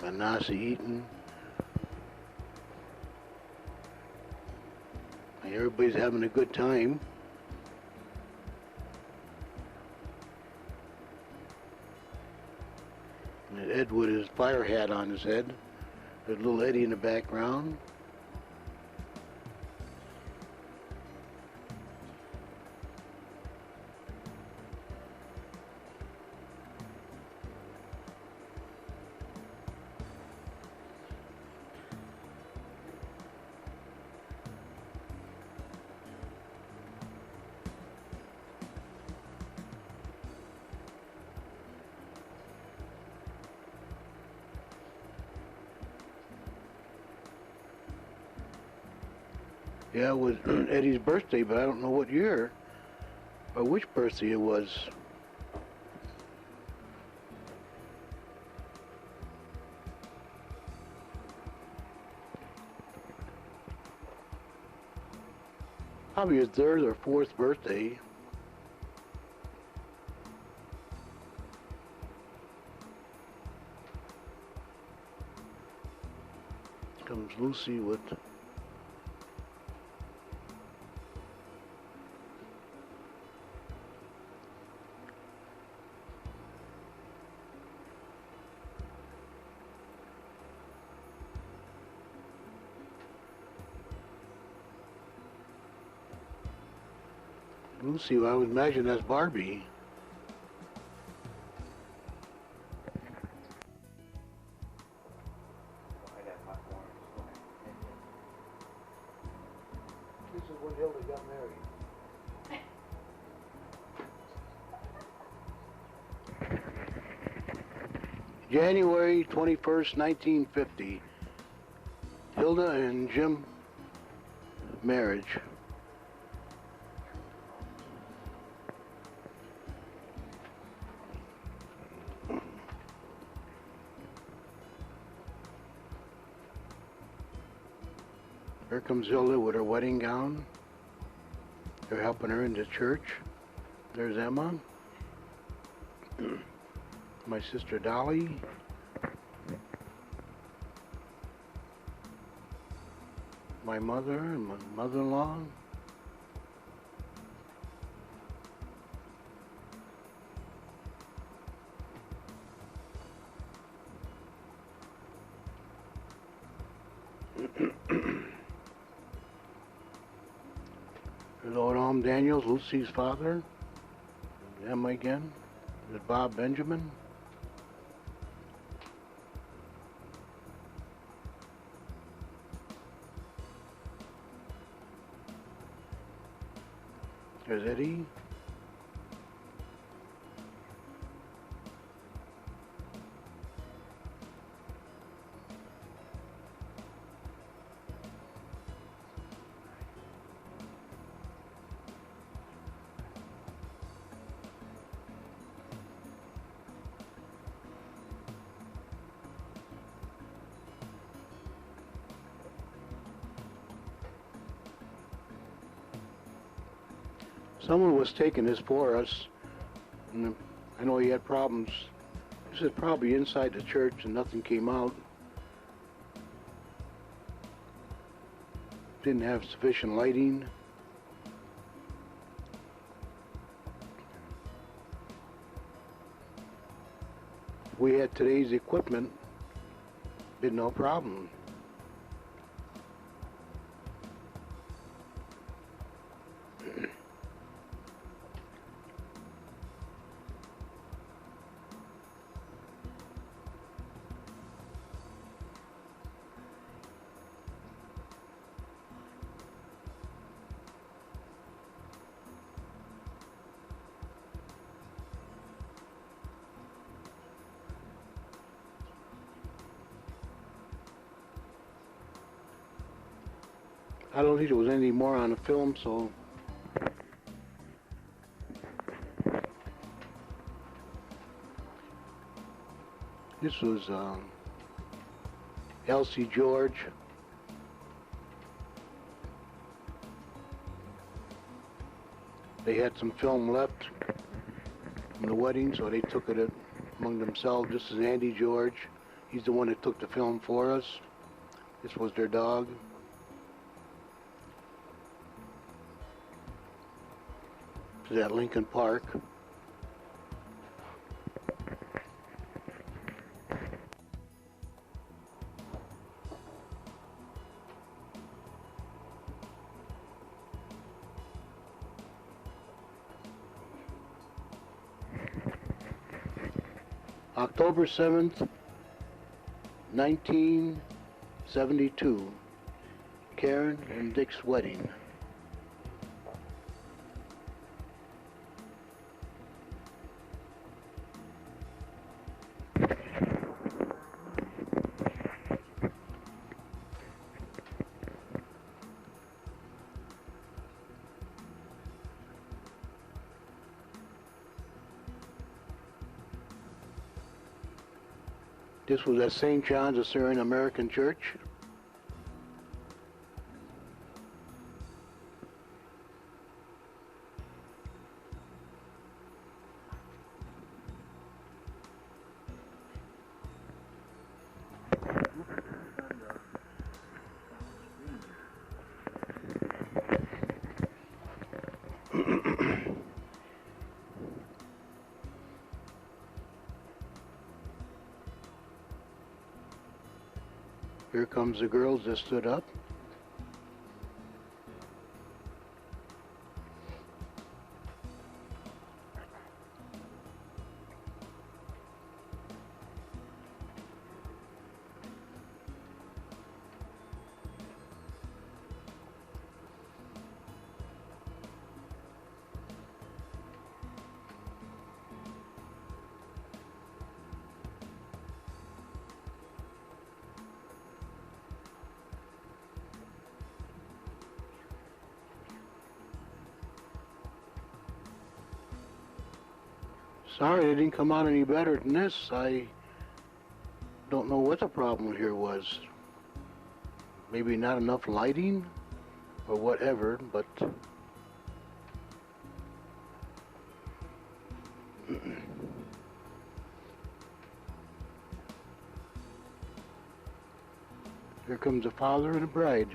Manasi Eaton. Everybody's having a good time. And Ed with his fire hat on his head. There's little Eddie in the background. Yeah, it was Eddie's birthday, but I don't know what year or which birthday it was. Probably his third or fourth birthday. Comes Lucy with Lucy. I would imagine that's Barbie. This is when Hilda got married. January 21st, 1950. Hilda and Jim marriage. Here comes Hilda with her wedding gown. They're helping her into church. There's Emma. My sister Dolly. My mother and my mother-in-law. There's old Om Daniels, Lucy's father. Emma again. There's Bob Benjamin. There's Eddie. Someone was taking this for us, and I know he had problems. This is probably inside the church and nothing came out. Didn't have sufficient lighting. If we had today's equipment, been no problem. I don't think there was any more on the film, so this was Elsie George. They had some film left from the wedding, so they took it among themselves. This is Andy George. He's the one that took the film for us. This was their dog. This is at Lincoln Park. October 7th, 1972, Karen and Dick's wedding. This was at St. John's, a Syrian American church. Here comes the girls that stood up. Sorry, it didn't come out any better than this. I don't know what the problem here was. Maybe not enough lighting or whatever, but here comes the father and the bride.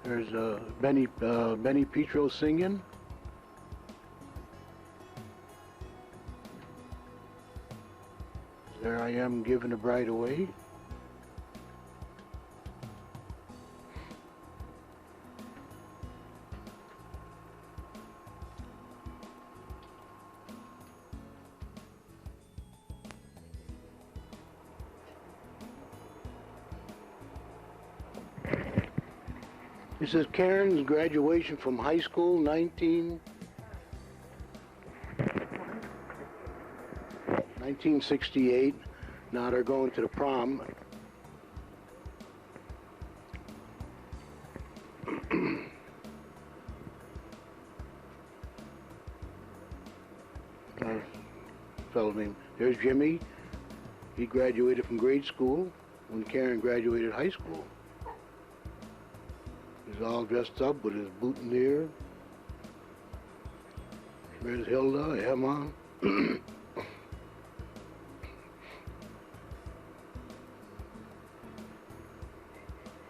There's Benny Petro singing. There I am giving the bride away. This is Karen's graduation from high school, 1968. Now they're going to the prom. Fellow named, there's Jimmy. He graduated from grade school when Karen graduated high school. He's all dressed up with his boutonniere. There's Hilda, Emma.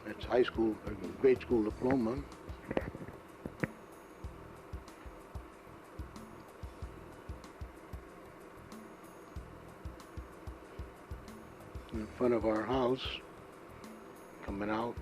That's high school, grade school diploma. In front of our house, coming out.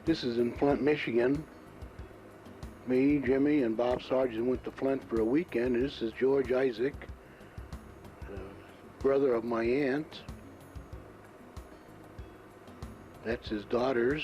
This is in Flint, Michigan. Me, Jimmy, and Bob Sargent went to Flint for a weekend. This is George Isaac, brother of my aunt. That's his daughters.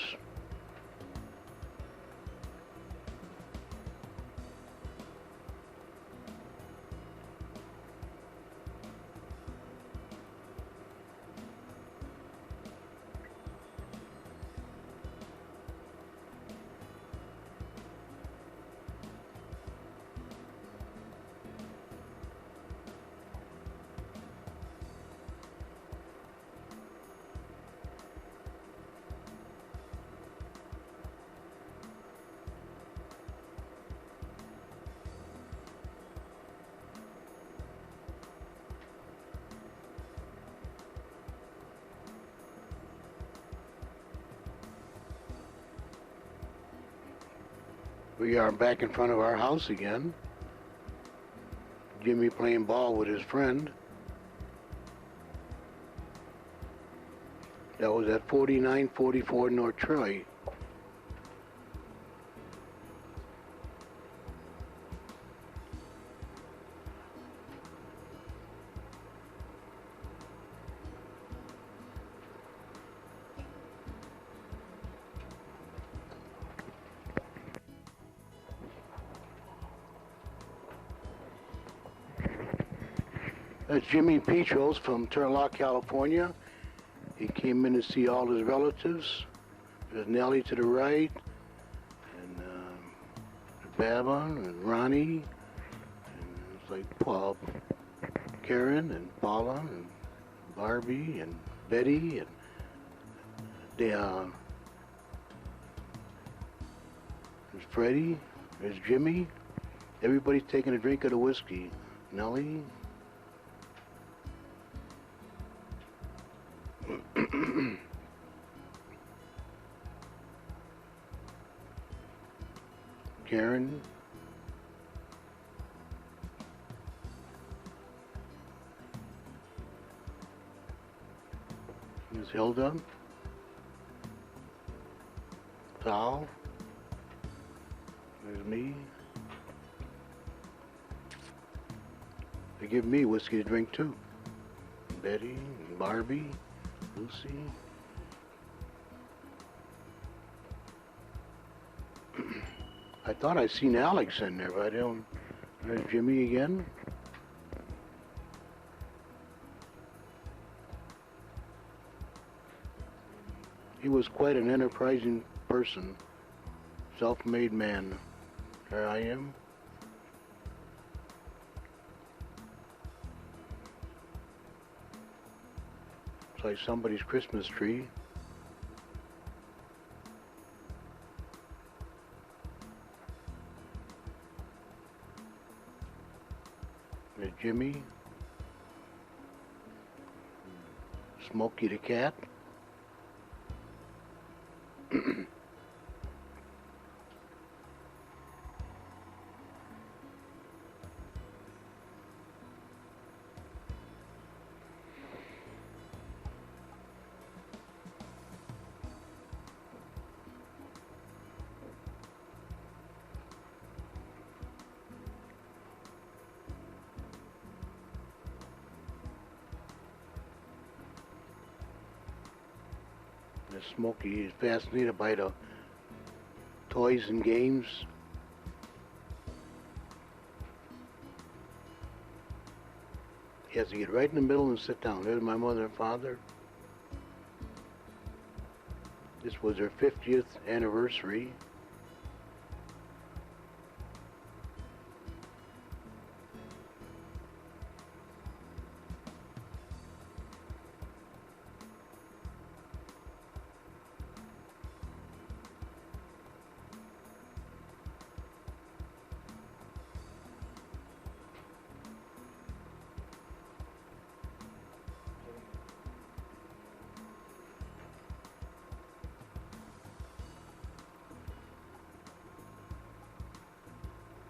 We are back in front of our house again. Jimmy playing ball with his friend. That was at 4944 North Troy. That's Jimmy Petros from Turlock, California. He came in to see all his relatives. There's Nellie to the right, and Baba and Ronnie, and it's like Karen and Paula and Barbie and Betty and there's Freddie, there's Jimmy. Everybody's taking a drink of the whiskey. Nellie. Karen. Miss Hilda. Sal. There's me. They give me whiskey to drink too. Betty, and Barbie, Lucy. I thought I'd seen Alex in there, but I don't. There's Jimmy again. He was quite an enterprising person, self-made man. There I am. It's like somebody's Christmas tree. There's Jimmy. Smokey the cat. Smokey is fascinated by the toys and games. He has to get right in the middle and sit down. There's my mother and father. This was their 50th anniversary.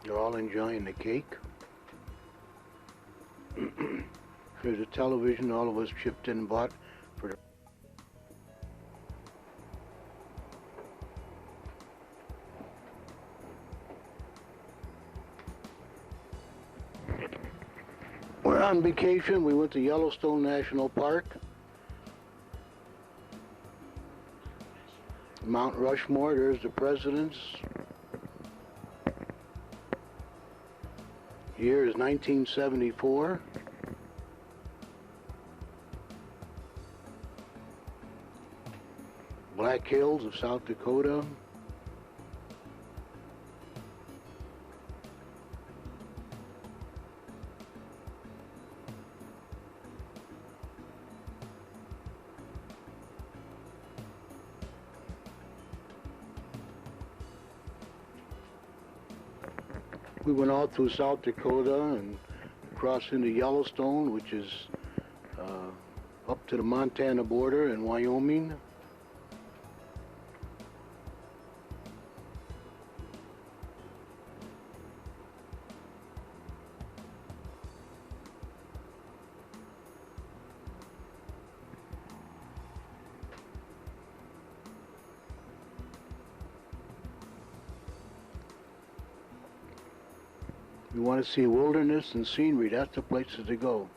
They're all enjoying the cake. There's a television all of us chipped in and bought for the... We're on vacation. We went to Yellowstone National Park. Mount Rushmore, there's the presidents. Year is 1974. Black Hills of South Dakota. We went all through South Dakota and across into Yellowstone, which is up to the Montana border, and Wyoming. You want to see wilderness and scenery, that's the places to go.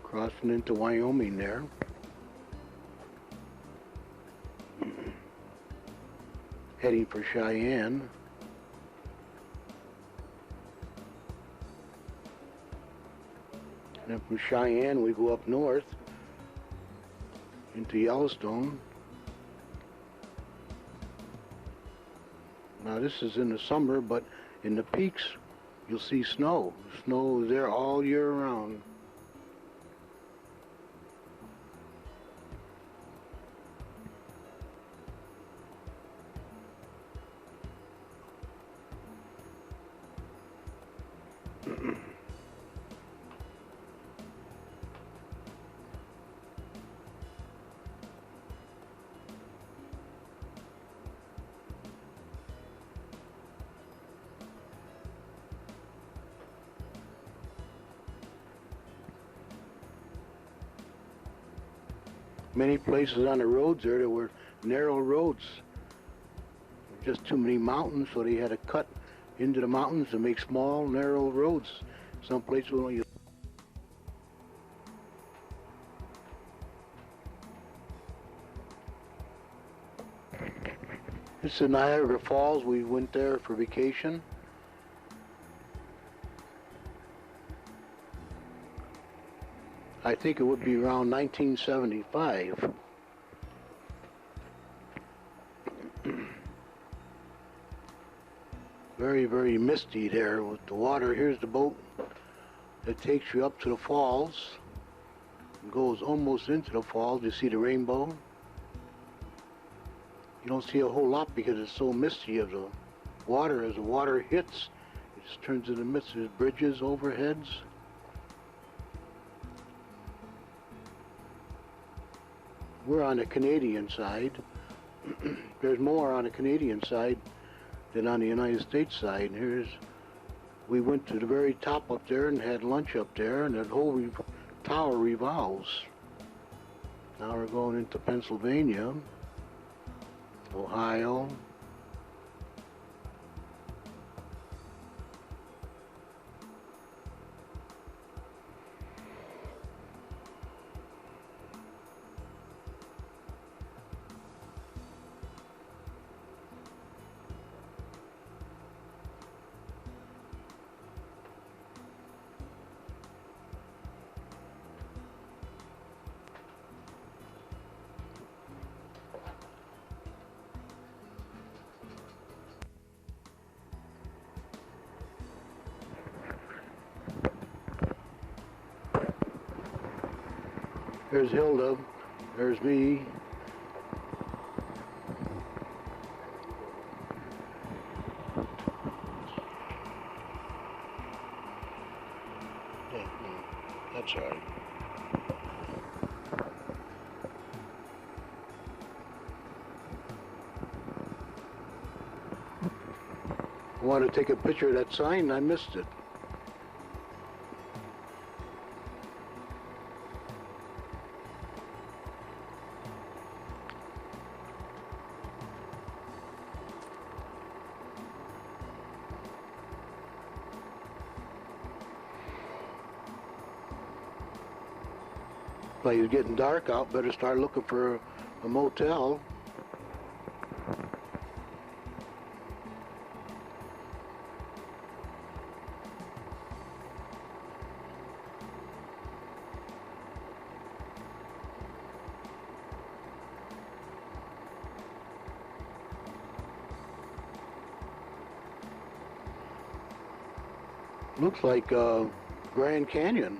Crossing into Wyoming there. Heading for Cheyenne. And then from Cheyenne we go up north into Yellowstone. Now this is in the summer, but in the peaks you'll see snow. Snow is there all year round. Many places on the roads there were narrow roads. Just too many mountains, so they had to cut into the mountains to make small, narrow roads. Some places will only. This is Niagara Falls. We went there for vacation. I think it would be around 1975. Very, very misty there with the water. Here's the boat that takes you up to the falls. It goes almost into the falls. You see the rainbow. You don't see a whole lot because it's so misty of the water. As the water hits, it just turns into mist. There's bridges, overheads. We're on the Canadian side. There's more on the Canadian side than on the United States side. We went to the very top up there and had lunch up there, and that whole tower revolves. Now we're going into Pennsylvania, Ohio. There's Hilda. There's me. Yeah, that's all right. I wanted to take a picture of that sign and I missed it. Like it's getting dark out, better start looking for a motel. Looks like Grand Canyon.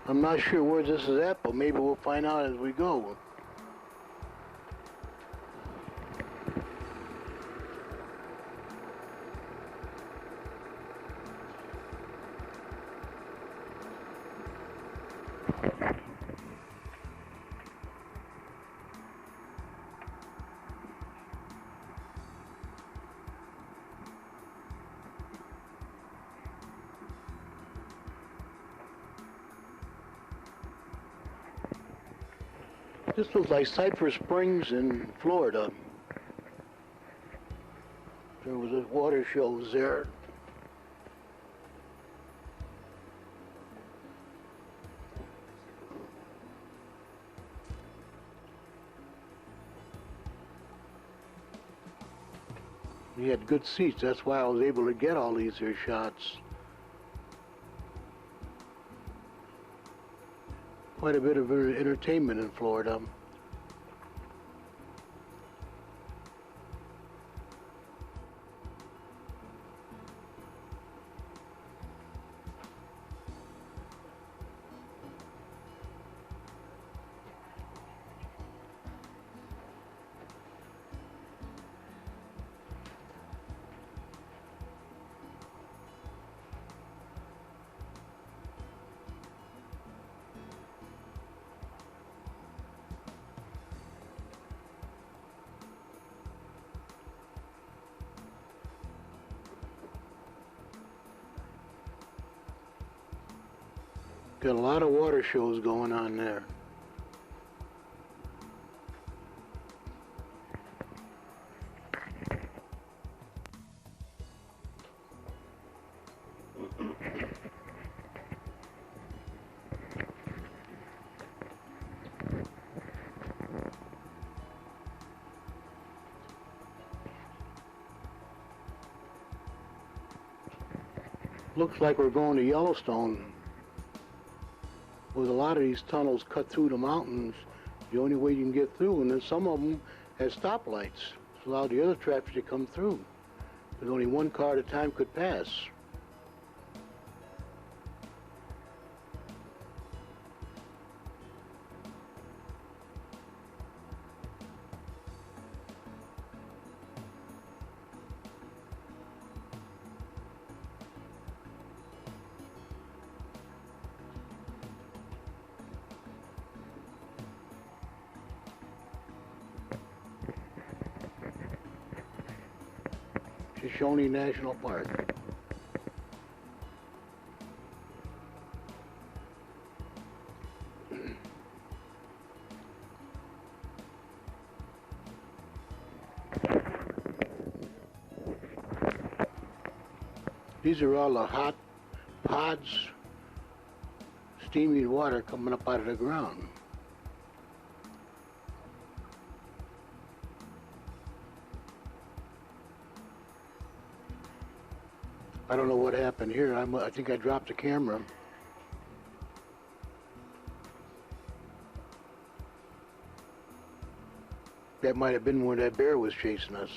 I'm not sure where this is at, but maybe we'll find out as we go. This looks like Cypress Springs in Florida. There was a water shows there. We had good seats, that's why I was able to get all these here shots. Quite a bit of entertainment in Florida. Got a lot of water shows going on there. Looks like we're going to Yellowstone. With a lot of these tunnels cut through the mountains, the only way you can get through, and then some of them have stoplights to allow the other traffic to come through. Because only one car at a time could pass. Shoshone National Park. These are all the hot pods, steaming water coming up out of the ground. I don't know what happened here. I think I dropped the camera. That might have been where that bear was chasing us.